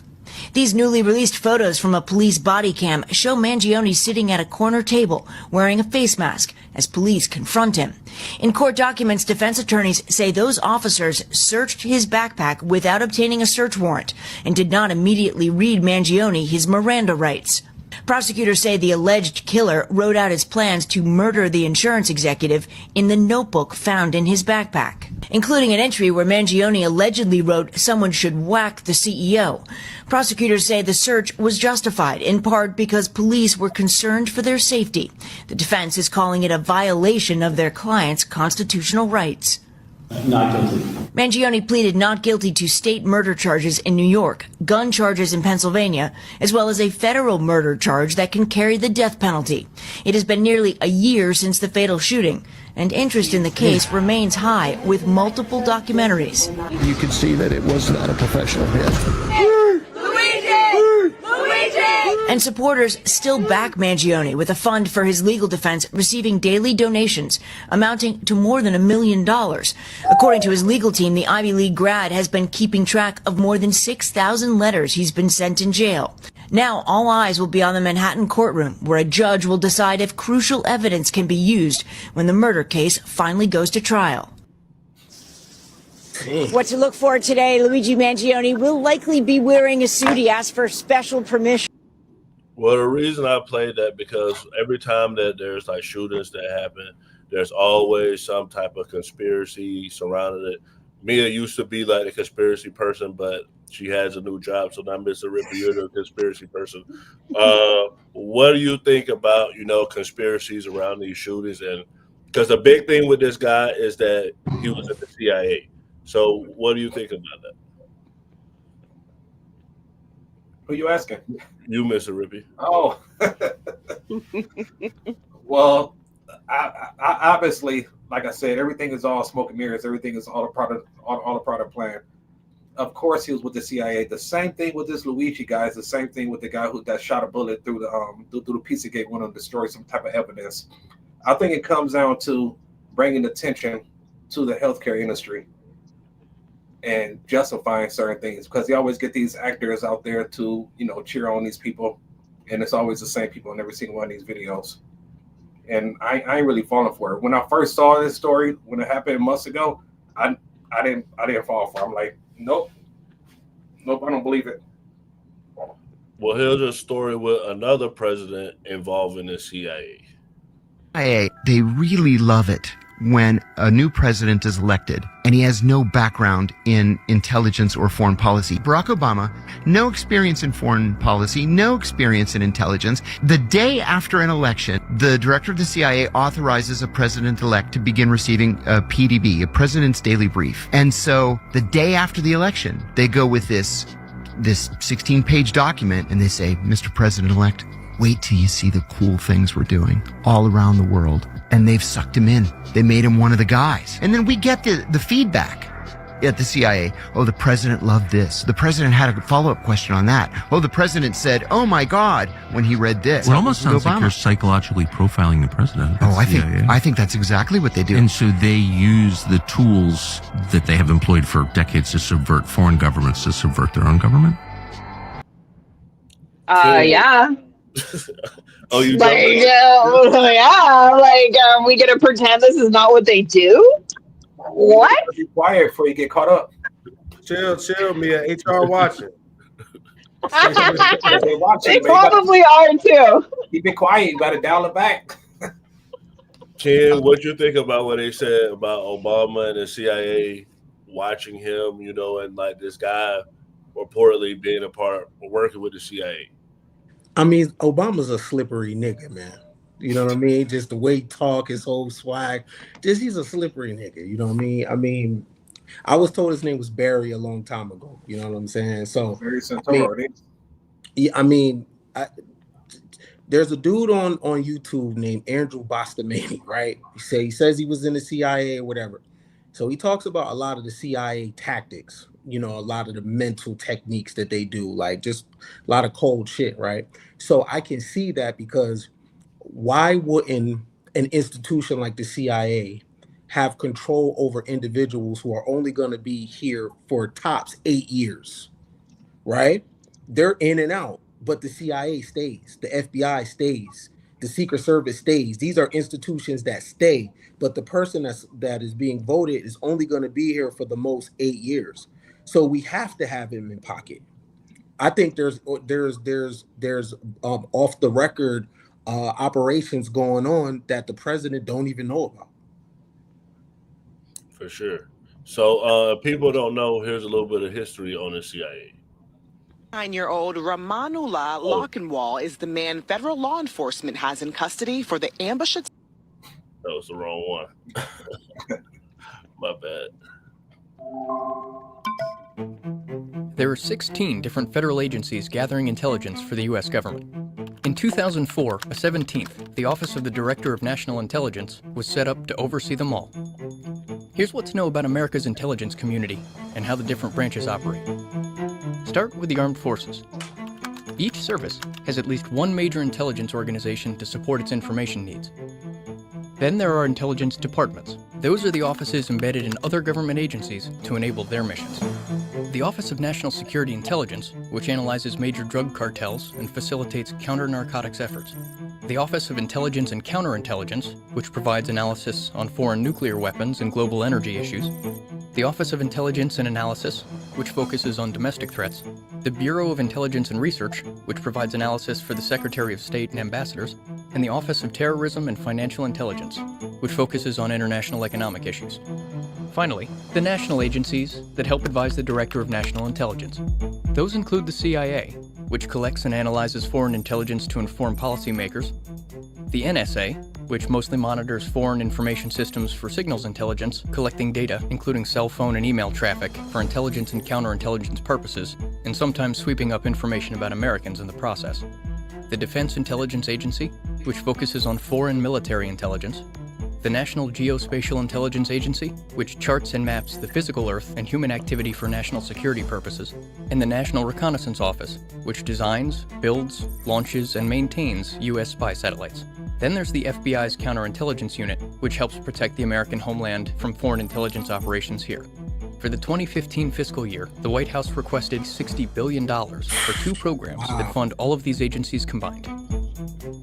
These newly released photos from a police body cam show Mangione sitting at a corner table wearing a face mask as police confront him. In court documents, defense attorneys say those officers searched his backpack without obtaining a search warrant and did not immediately read Mangione his Miranda rights. Prosecutors say the alleged killer wrote out his plans to murder the insurance executive in the notebook found in his backpack. including an entry where Mangione allegedly wrote someone should whack the CEO. Prosecutors say the search was justified, in part because police were concerned for their safety. The defense is calling it a violation of their client's constitutional rights. Not guilty. Mangione pleaded not guilty to state murder charges in New York, gun charges in Pennsylvania, as well as a federal murder charge that can carry the death penalty. It has been nearly a year since the fatal shooting, and interest in the case remains high, with multiple documentaries. You could see that it was not a professional hit. And supporters still back Mangione, with a fund for his legal defense receiving daily donations amounting to more than $1 million. According to his legal team, the Ivy League grad has been keeping track of more than 6,000 letters he's been sent in jail. Now all eyes will be on the Manhattan courtroom, where a judge will decide if crucial evidence can be used when the murder case finally goes to trial. What to look for today, Luigi Mangione will likely be wearing a suit. He asked for special permission. Well, the reason I played that because every time that there's like shootings that happen, there's always some type of conspiracy surrounding it. Mia used to be like a conspiracy person, but she has a new job, so now Mr. Ripper, you're the conspiracy person. What do you think about, conspiracies around these shootings? And because the big thing with this guy is that he was at the CIA. So what do you think about that? Who you asking? You, Mr. Rippy. Oh, well, I obviously, like I said, everything is all smoke and mirrors. Everything is all a product plan. Of course, he was with the CIA. The same thing with this Luigi guy. Is the same thing with the guy that shot a bullet through the Pizzagate, want to destroy some type of evidence. I think it comes down to bringing attention to the healthcare industry and justifying certain things, because they always get these actors out there to, cheer on these people, and it's always the same people in every single one of these videos. And I ain't really falling for it. When I first saw this story, when it happened months ago, I didn't fall for it. I'm like, nope, I don't believe it. Well, here's a story with another president involving the CIA. They really love it when a new president is elected and he has no background in intelligence or foreign policy. Barack Obama, no experience in foreign policy, no experience in intelligence. The day after an election, the director of the CIA authorizes a president-elect to begin receiving a PDB, a President's Daily Brief. And so the day after the election, they go with this 16-page document and they say, Mr. President-elect, wait till you see the cool things we're doing all around the world. And they've sucked him in. They made him one of the guys. And then we get the feedback at the CIA. Oh, the president loved this. The president had a follow-up question on that. Oh, the president said, oh my God, when he read this. Well, it almost sounds like you're psychologically profiling the president. Oh, I think that's exactly what they do. And so they use the tools that they have employed for decades to subvert foreign governments to subvert their own government? Yeah. Oh, you like, are we gonna pretend this is not what they do? What? Be quiet before you get caught up. Chill, Mia. HR watching. They probably are too. Keep it quiet. You gotta dial it back. Ken, what you think about what they said about Obama and the CIA watching him, and like this guy reportedly being working with the CIA? I mean, Obama's a slippery nigga, man. You know what I mean? Just the way he talk, his whole swag. He's a slippery nigga. You know what I mean? I mean, I was told his name was Barry a long time ago. You know what I'm saying? So, Barry Santoro. There's a dude on YouTube named Andrew Bastamani, right? He says he was in the CIA or whatever. So he talks about a lot of the CIA tactics, a lot of the mental techniques that they do, like just a lot of cold shit, right? So I can see that, because why wouldn't an institution like the CIA have control over individuals who are only going to be here for tops 8 years, right? They're in and out, but the CIA stays, the FBI stays, the Secret Service stays. These are institutions that stay, but the person that is being voted is only going to be here for the most 8 years. So we have to have him in pocket. I think there's off the record operations going on that the president don't even know about. For sure. So people don't know, here's a little bit of history on the CIA. 9-year-old Ramanullah Lockenwall is the man federal law enforcement has in custody for the ambush attack. That was the wrong one. My bad. There are 16 different federal agencies gathering intelligence for the U.S. government. In 2004, a 17th, the Office of the Director of National Intelligence, was set up to oversee them all. Here's what to know about America's intelligence community and how the different branches operate. Start with the armed forces. Each service has at least one major intelligence organization to support its information needs. Then there are intelligence departments. Those are the offices embedded in other government agencies to enable their missions. The Office of National Security Intelligence, which analyzes major drug cartels and facilitates counter-narcotics efforts. The Office of Intelligence and Counterintelligence, which provides analysis on foreign nuclear weapons and global energy issues. The Office of Intelligence and Analysis, which focuses on domestic threats. The Bureau of Intelligence and Research, which provides analysis for the Secretary of State and ambassadors. And the Office of Terrorism and Financial Intelligence, which focuses on international economic issues. Finally, the national agencies that help advise the Director of National Intelligence. Those include the CIA, which collects and analyzes foreign intelligence to inform policymakers, the NSA, which mostly monitors foreign information systems for signals intelligence, collecting data, including cell phone and email traffic, for intelligence and counterintelligence purposes, and sometimes sweeping up information about Americans in the process. The Defense Intelligence Agency, which focuses on foreign military intelligence, the National Geospatial Intelligence Agency, which charts and maps the physical Earth and human activity for national security purposes, and the National Reconnaissance Office, which designs, builds, launches, and maintains U.S. spy satellites. Then there's the FBI's Counterintelligence Unit, which helps protect the American homeland from foreign intelligence operations here. For the 2015 fiscal year, the White House requested $60 billion for 2 programs that fund all of these agencies combined.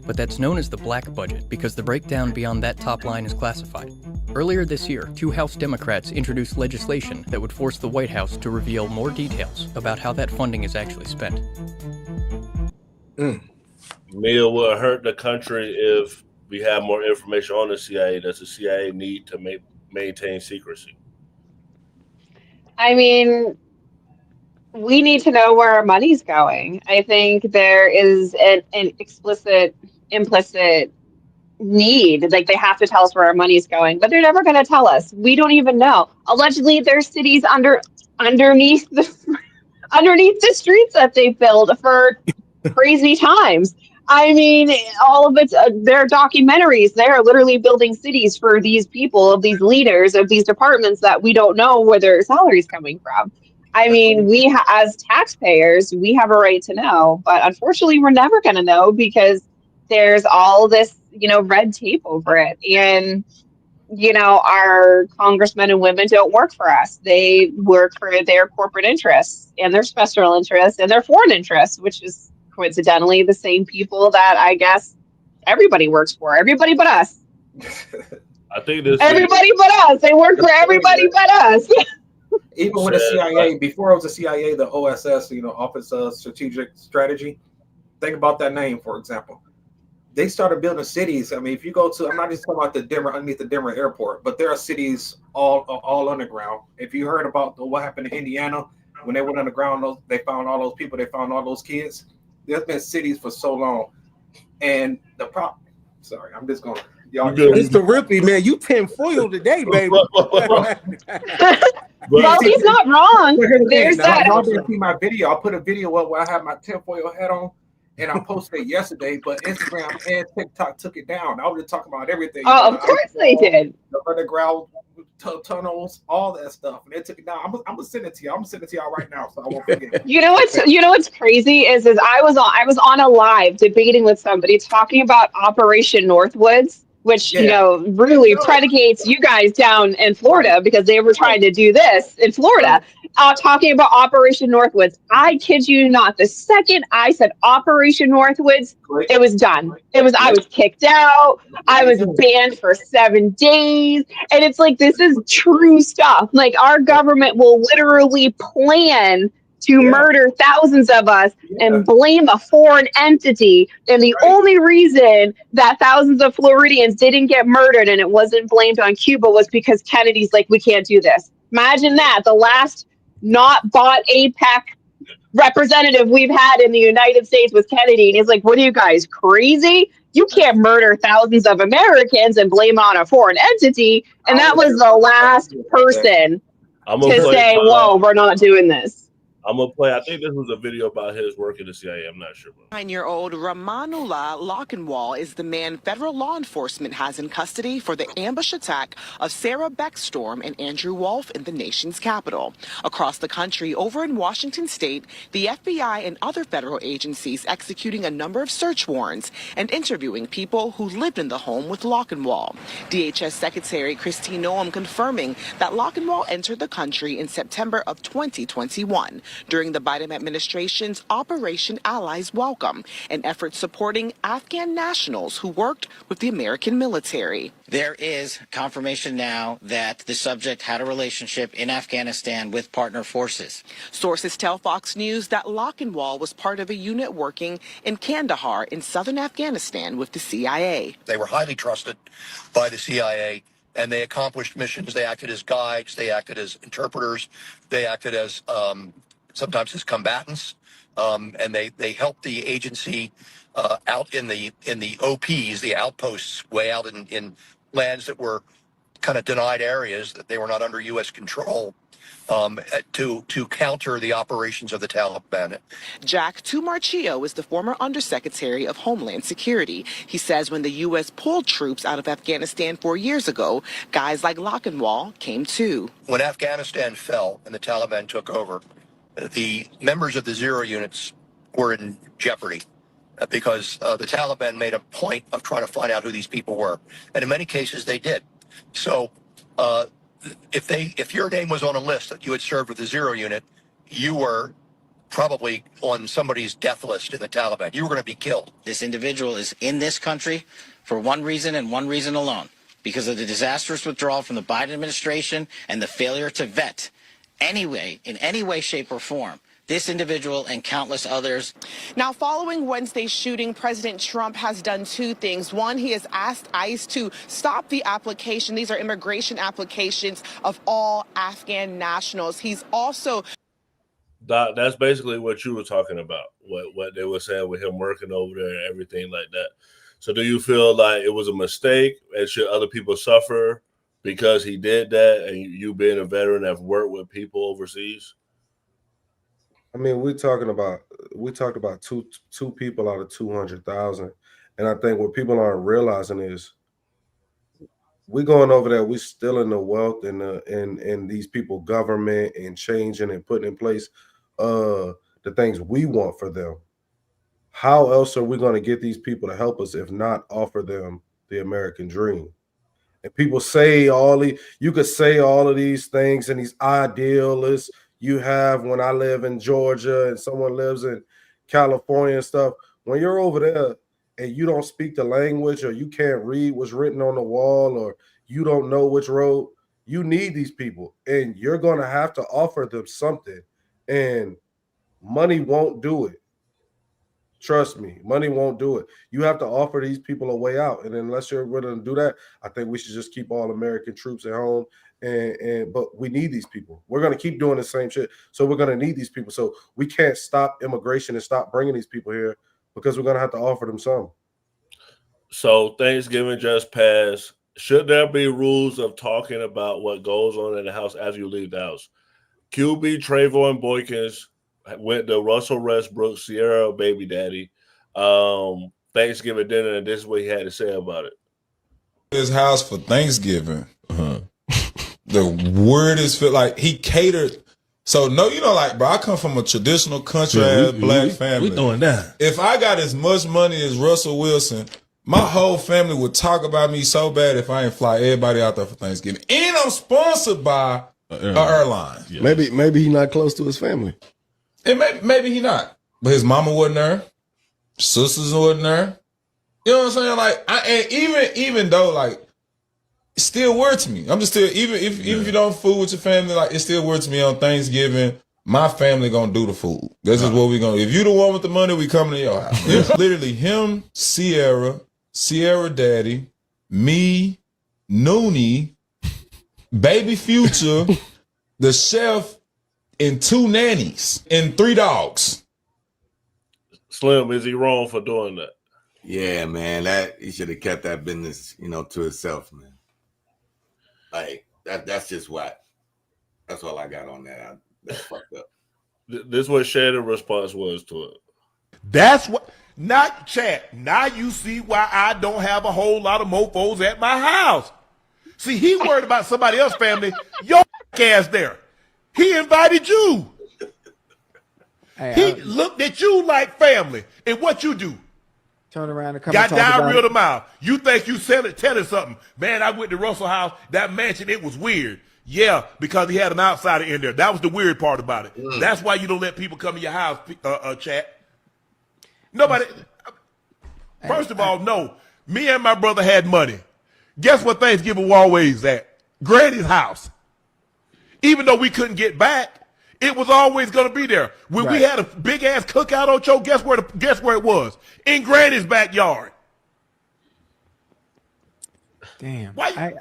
But that's known as the black budget because the breakdown beyond that top line is classified. Earlier this year, 2 House Democrats introduced legislation that would force the White House to reveal more details about how that funding is actually spent. Mia, will it hurt the country if we have more information on the CIA? Does the CIA need to maintain secrecy? I mean, we need to know where our money's going. I think there is an implicit need. Like, they have to tell us where our money's going, but they're never going to tell us. We don't even know. Allegedly, there's cities underneath the streets that they build for crazy times. I mean, all of it's their documentaries. They're literally building cities for these people, of these leaders, of these departments that we don't know where their salary's coming from. I mean, we as taxpayers, we have a right to know, but unfortunately, we're never going to know because there's all this, red tape over it. And, our congressmen and women don't work for us. They work for their corporate interests and their special interests and their foreign interests, which is coincidentally the same people that I guess everybody works for. Everybody but us. I think this. Everybody but us. They work for everybody but us. Even with the CIA, before it was the CIA, the OSS, Office of Strategic Strategy. Think about that name, for example. They started building cities. I mean, if you go to, I'm not just talking about underneath the Denver airport, but there are cities all underground. If you heard about what happened in Indiana, when they went underground, they found all those people, they found all those kids. There's been cities for so long. And the problem, sorry, I'm just going to, Mr. Rippey, man, you tinfoil today, baby. Well, he's not wrong. There's that. Y'all didn't see my video. I put a video up where I have my tinfoil hat on, and I posted it yesterday, but Instagram and TikTok took it down. I was just talking about everything. Oh, of course they did. The underground tunnels, all that stuff, and they took it down. I'm gonna send it to you. I'm gonna send it to y'all right now, so I won't forget. You know what's crazy is I was on a live debating with somebody talking about Operation Northwoods, which really predicates you guys down in Florida because they were trying to do this in Florida. Talking about Operation Northwoods, I kid you not. The second I said Operation Northwoods, it was done. I was kicked out. I was banned for 7 days, and it's like, this is true stuff. Like, our government will literally plan to murder thousands of us and blame a foreign entity. And the only reason that thousands of Floridians didn't get murdered and it wasn't blamed on Cuba was because Kennedy's like, we can't do this. Imagine that. The last not bought APEC representative we've had in the United States was Kennedy. And he's like, what are you guys, crazy? You can't murder thousands of Americans and blame on a foreign entity. And that was the last person to say, whoa, we're not doing this. I'm gonna play. I think this was a video about his work in the CIA. I'm not sure. 9-year-old Ramanullah Lockenwall is the man federal law enforcement has in custody for the ambush attack of Sarah Beckstorm and Andrew Wolf in the nation's capital. Across the country, over in Washington state, the FBI and other federal agencies executing a number of search warrants and interviewing people who lived in the home with Lockenwall. DHS Secretary Christine Noem confirming that Lockenwall entered the country in September of 2021 during the Biden administration's Operation Allies Welcome, an effort supporting Afghan nationals who worked with the American military. There is confirmation now that the subject had a relationship in Afghanistan with partner forces. Sources tell Fox News that Lockenwall was part of a unit working in Kandahar in southern Afghanistan with the CIA. They were highly trusted by the CIA, and they accomplished missions. They acted as guides, they acted as interpreters, they acted as sometimes as combatants, and they helped the agency out in the OPs, the outposts, way out in lands that were kind of denied areas, that they were not under U.S. control, to counter the operations of the Taliban. Jack Tumarchio is the former Undersecretary of Homeland Security. He says when the U.S. pulled troops out of Afghanistan 4 years ago, guys like Lockenwall came too. When Afghanistan fell and the Taliban took over, the members of the Zero units were in jeopardy because the Taliban made a point of trying to find out who these people were. And in many cases, they did. So if your name was on a list that you had served with the Zero unit, you were probably on somebody's death list in the Taliban. You were going to be killed. This individual is in this country for one reason and one reason alone, because of the disastrous withdrawal from the Biden administration and the failure to vet anyway, in any way, shape, or form, this individual and countless others. Now, following Wednesday's shooting, President Trump has done two things. One, he has asked ICE to stop the application. These are immigration applications of all Afghan nationals. He's also... That's basically what you were talking about, what they were saying with him working over there and everything like that. So do you feel like it was a mistake and should other people suffer because he did that, and you being a veteran have worked with people overseas? I mean, we talked about two people out of 200,000, and I think what people aren't realizing is we going over there, we stealing the wealth and these people government and changing and putting in place the things we want for them. How else are we going to get these people to help us if not offer them the American dream? And people say you could say all of these things and these idealists you have when I live in Georgia and someone lives in California and stuff. When you're over there and you don't speak the language, or you can't read what's written on the wall, or you don't know which road, you need these people, and you're going to have to offer them something, and money won't do it. Trust me, money won't do it. You have to offer these people a way out, and unless you're willing to do that, I think we should just keep all American troops at home. But we need these people. We're going to keep doing the same shit, so we're going to need these people. So we can't stop immigration and stop bringing these people here, because we're going to have to offer them some. So Thanksgiving just passed. Should there be rules of talking about what goes on in the house after you leave the house? QB Trayvon Boykins went to Russell Westbrook, Sierra baby daddy, Thanksgiving dinner, and this is what he had to say about it. His house for Thanksgiving. The weirdest feel like he catered. So no, like, bro, I come from a traditional country black family. We doing that. If I got as much money as Russell Wilson, my whole family would talk about me so bad if I ain't fly everybody out there for Thanksgiving. And I'm sponsored by an airline. Yeah. Maybe he's not close to his family. And maybe he not. But his mama wasn't there. Sisters wasn't there. You know what I'm saying? Like, and even though, like, it's still weird to me. I'm just still, even if you don't food with your family, like, it's still weird to me on Thanksgiving. My family gonna do the food. This is what we gonna. If you the one with the money, we coming to your house. Literally him, Sierra daddy, me, Noonie, baby Future, the chef, and 2 nannies and 3 dogs. Slim, is he wrong for doing that? Yeah, man, that he should have kept that business, to himself, man. Like that's just what. That's all I got on that. That's fucked up. This is what Shannon's response was to it. That's what. Not chat. Now you see why I don't have a whole lot of mofos at my house. See, he worried about somebody else's family. Your ass there. He invited you. He looked at you like family. And what you do? Turn around and come got and talk diarrhea about of the mouth. You think you telling something. Man, I went to Russell House. That mansion, it was weird. Yeah, because he had an outsider in there. That was the weird part about it. That's why you don't let people come to your house, chat. Nobody. First of all, no. Me and my brother had money. Guess what Thanksgiving was always at? Granny's house. Even though we couldn't get back, it was always going to be there. When we had a big ass cookout, Ocho, guess where it was? In Granny's backyard. Damn. Why?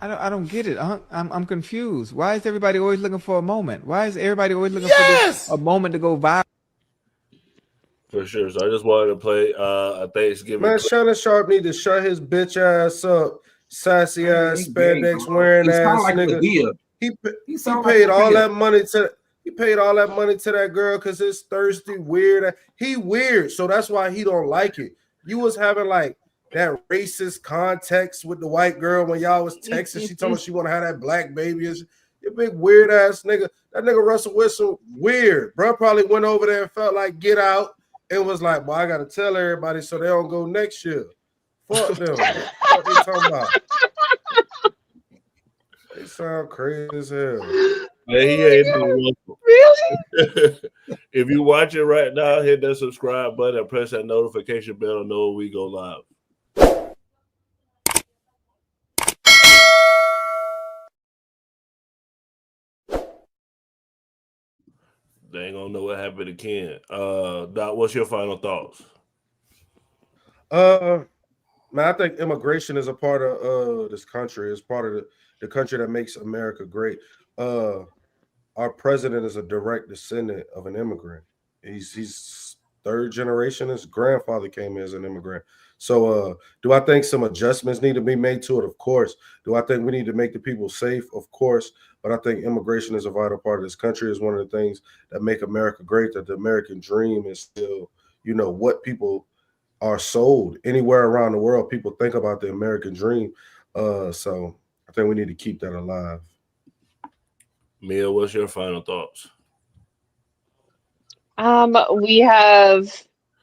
I don't get it. I'm confused. Why is everybody always looking for a moment? Why is everybody always looking for a moment to go viral? For sure. So I just wanted to play a Thanksgiving. Man, Shannon Sharp need to shut his bitch ass up. Sassy ass, spandex wearing ass nigga. He paid all that money to that girl because it's thirsty, weird. He weird, so that's why he don't like it. You was having like that racist context with the white girl when y'all was texting. She told me she want to have that black baby. You big weird ass nigga. That nigga Russell Wilson weird. Bro probably went over there and felt like get out and was like, well, I gotta tell everybody so they don't go next year. Fuck them. What they talking about? They sound crazy as hell. Man, he ain't really. If you watch it right now, hit that subscribe button and press that notification bell to know when we go live. They ain't gonna know what happened to Ken. Doc, what's your final thoughts? Man, I think immigration is a part of this country. It's part of the country that makes America great. Our president is a direct descendant of an immigrant. He's third generation. His grandfather came here as an immigrant. So do I think some adjustments need to be made to it? Of course. Do I think we need to make the people safe? Of course. But I think immigration is a vital part of this country. Is one of the things that make America great, that the American dream is still, what people are sold anywhere around the world. People think about the American dream. So I think we need to keep that alive. Mia, what's your final thoughts? We have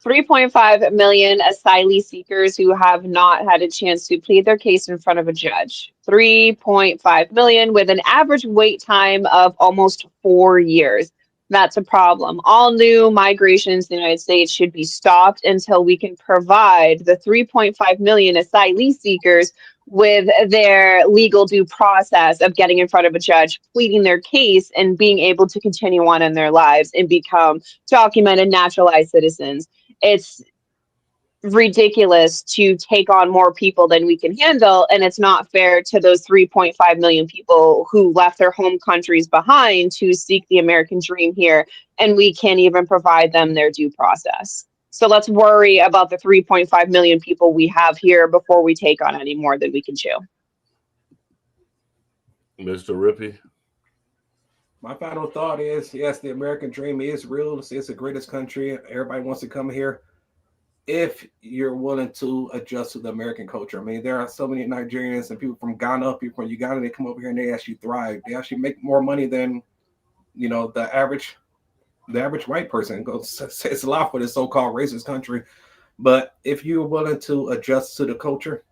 3.5 million asylee seekers who have not had a chance to plead their case in front of a judge. 3.5 million with an average wait time of almost 4 years. That's a problem. All new migrations to the United States should be stopped until we can provide the 3.5 million asylee seekers with their legal due process of getting in front of a judge, pleading their case, and being able to continue on in their lives and become documented, naturalized citizens. It's ridiculous to take on more people than we can handle, and it's not fair to those 3.5 million people who left their home countries behind to seek the American dream here, and we can't even provide them their due process. So let's worry about the 3.5 million people we have here before we take on any more than we can chew. Mr. Rippey? My final thought is, yes, the American dream is real. It's the greatest country. Everybody wants to come here if you're willing to adjust to the American culture. I mean, there are so many Nigerians and people from Ghana, people from Uganda, they come over here and they actually thrive. They actually make more money than, the average white person. It's a lot for this so-called racist country. But if you're willing to adjust to the culture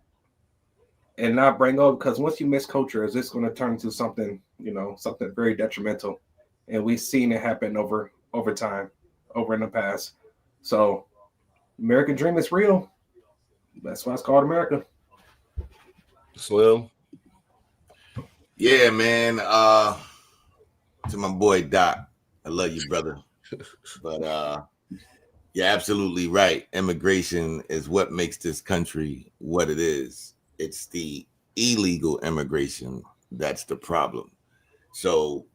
and not bring over, because once you miss culture, it's going to turn into something, something very detrimental. And we've seen it happen over time, over in the past. So American dream is real. That's why it's called America. Slim? Yeah, man. To my boy Doc, I love you, brother. But you're absolutely right. Immigration is what makes this country what it is. It's the illegal immigration That's the problem. So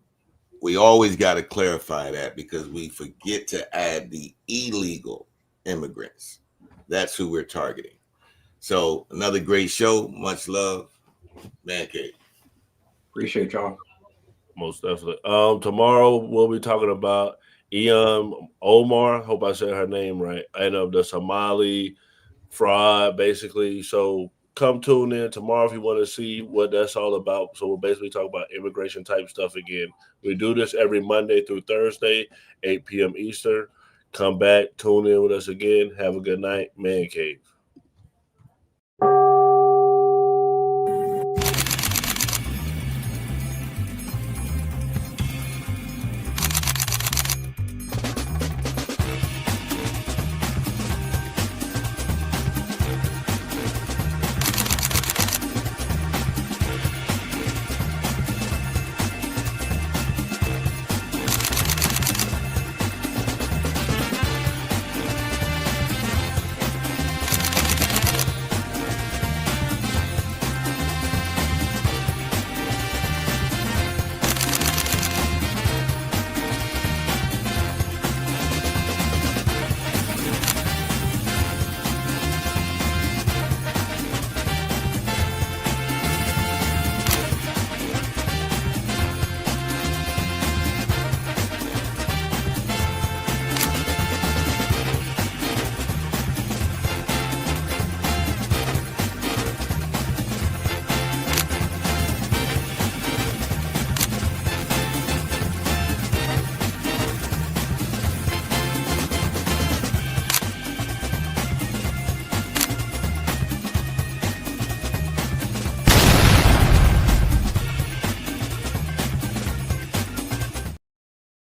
we always got to clarify that, because we forget to add the illegal immigrants. That's who we're targeting. So another great show. Much love. Man cave. Appreciate y'all. Most definitely. Tomorrow we'll be talking about Omar. Hope I said her name right. And of the Somali fraud, basically. So come tune in tomorrow if you want to see what that's all about. So we'll basically talk about immigration type stuff again. We do this every Monday through Thursday, 8 p.m. Eastern. Come back, tune in with us again. Have a good night. Man cave.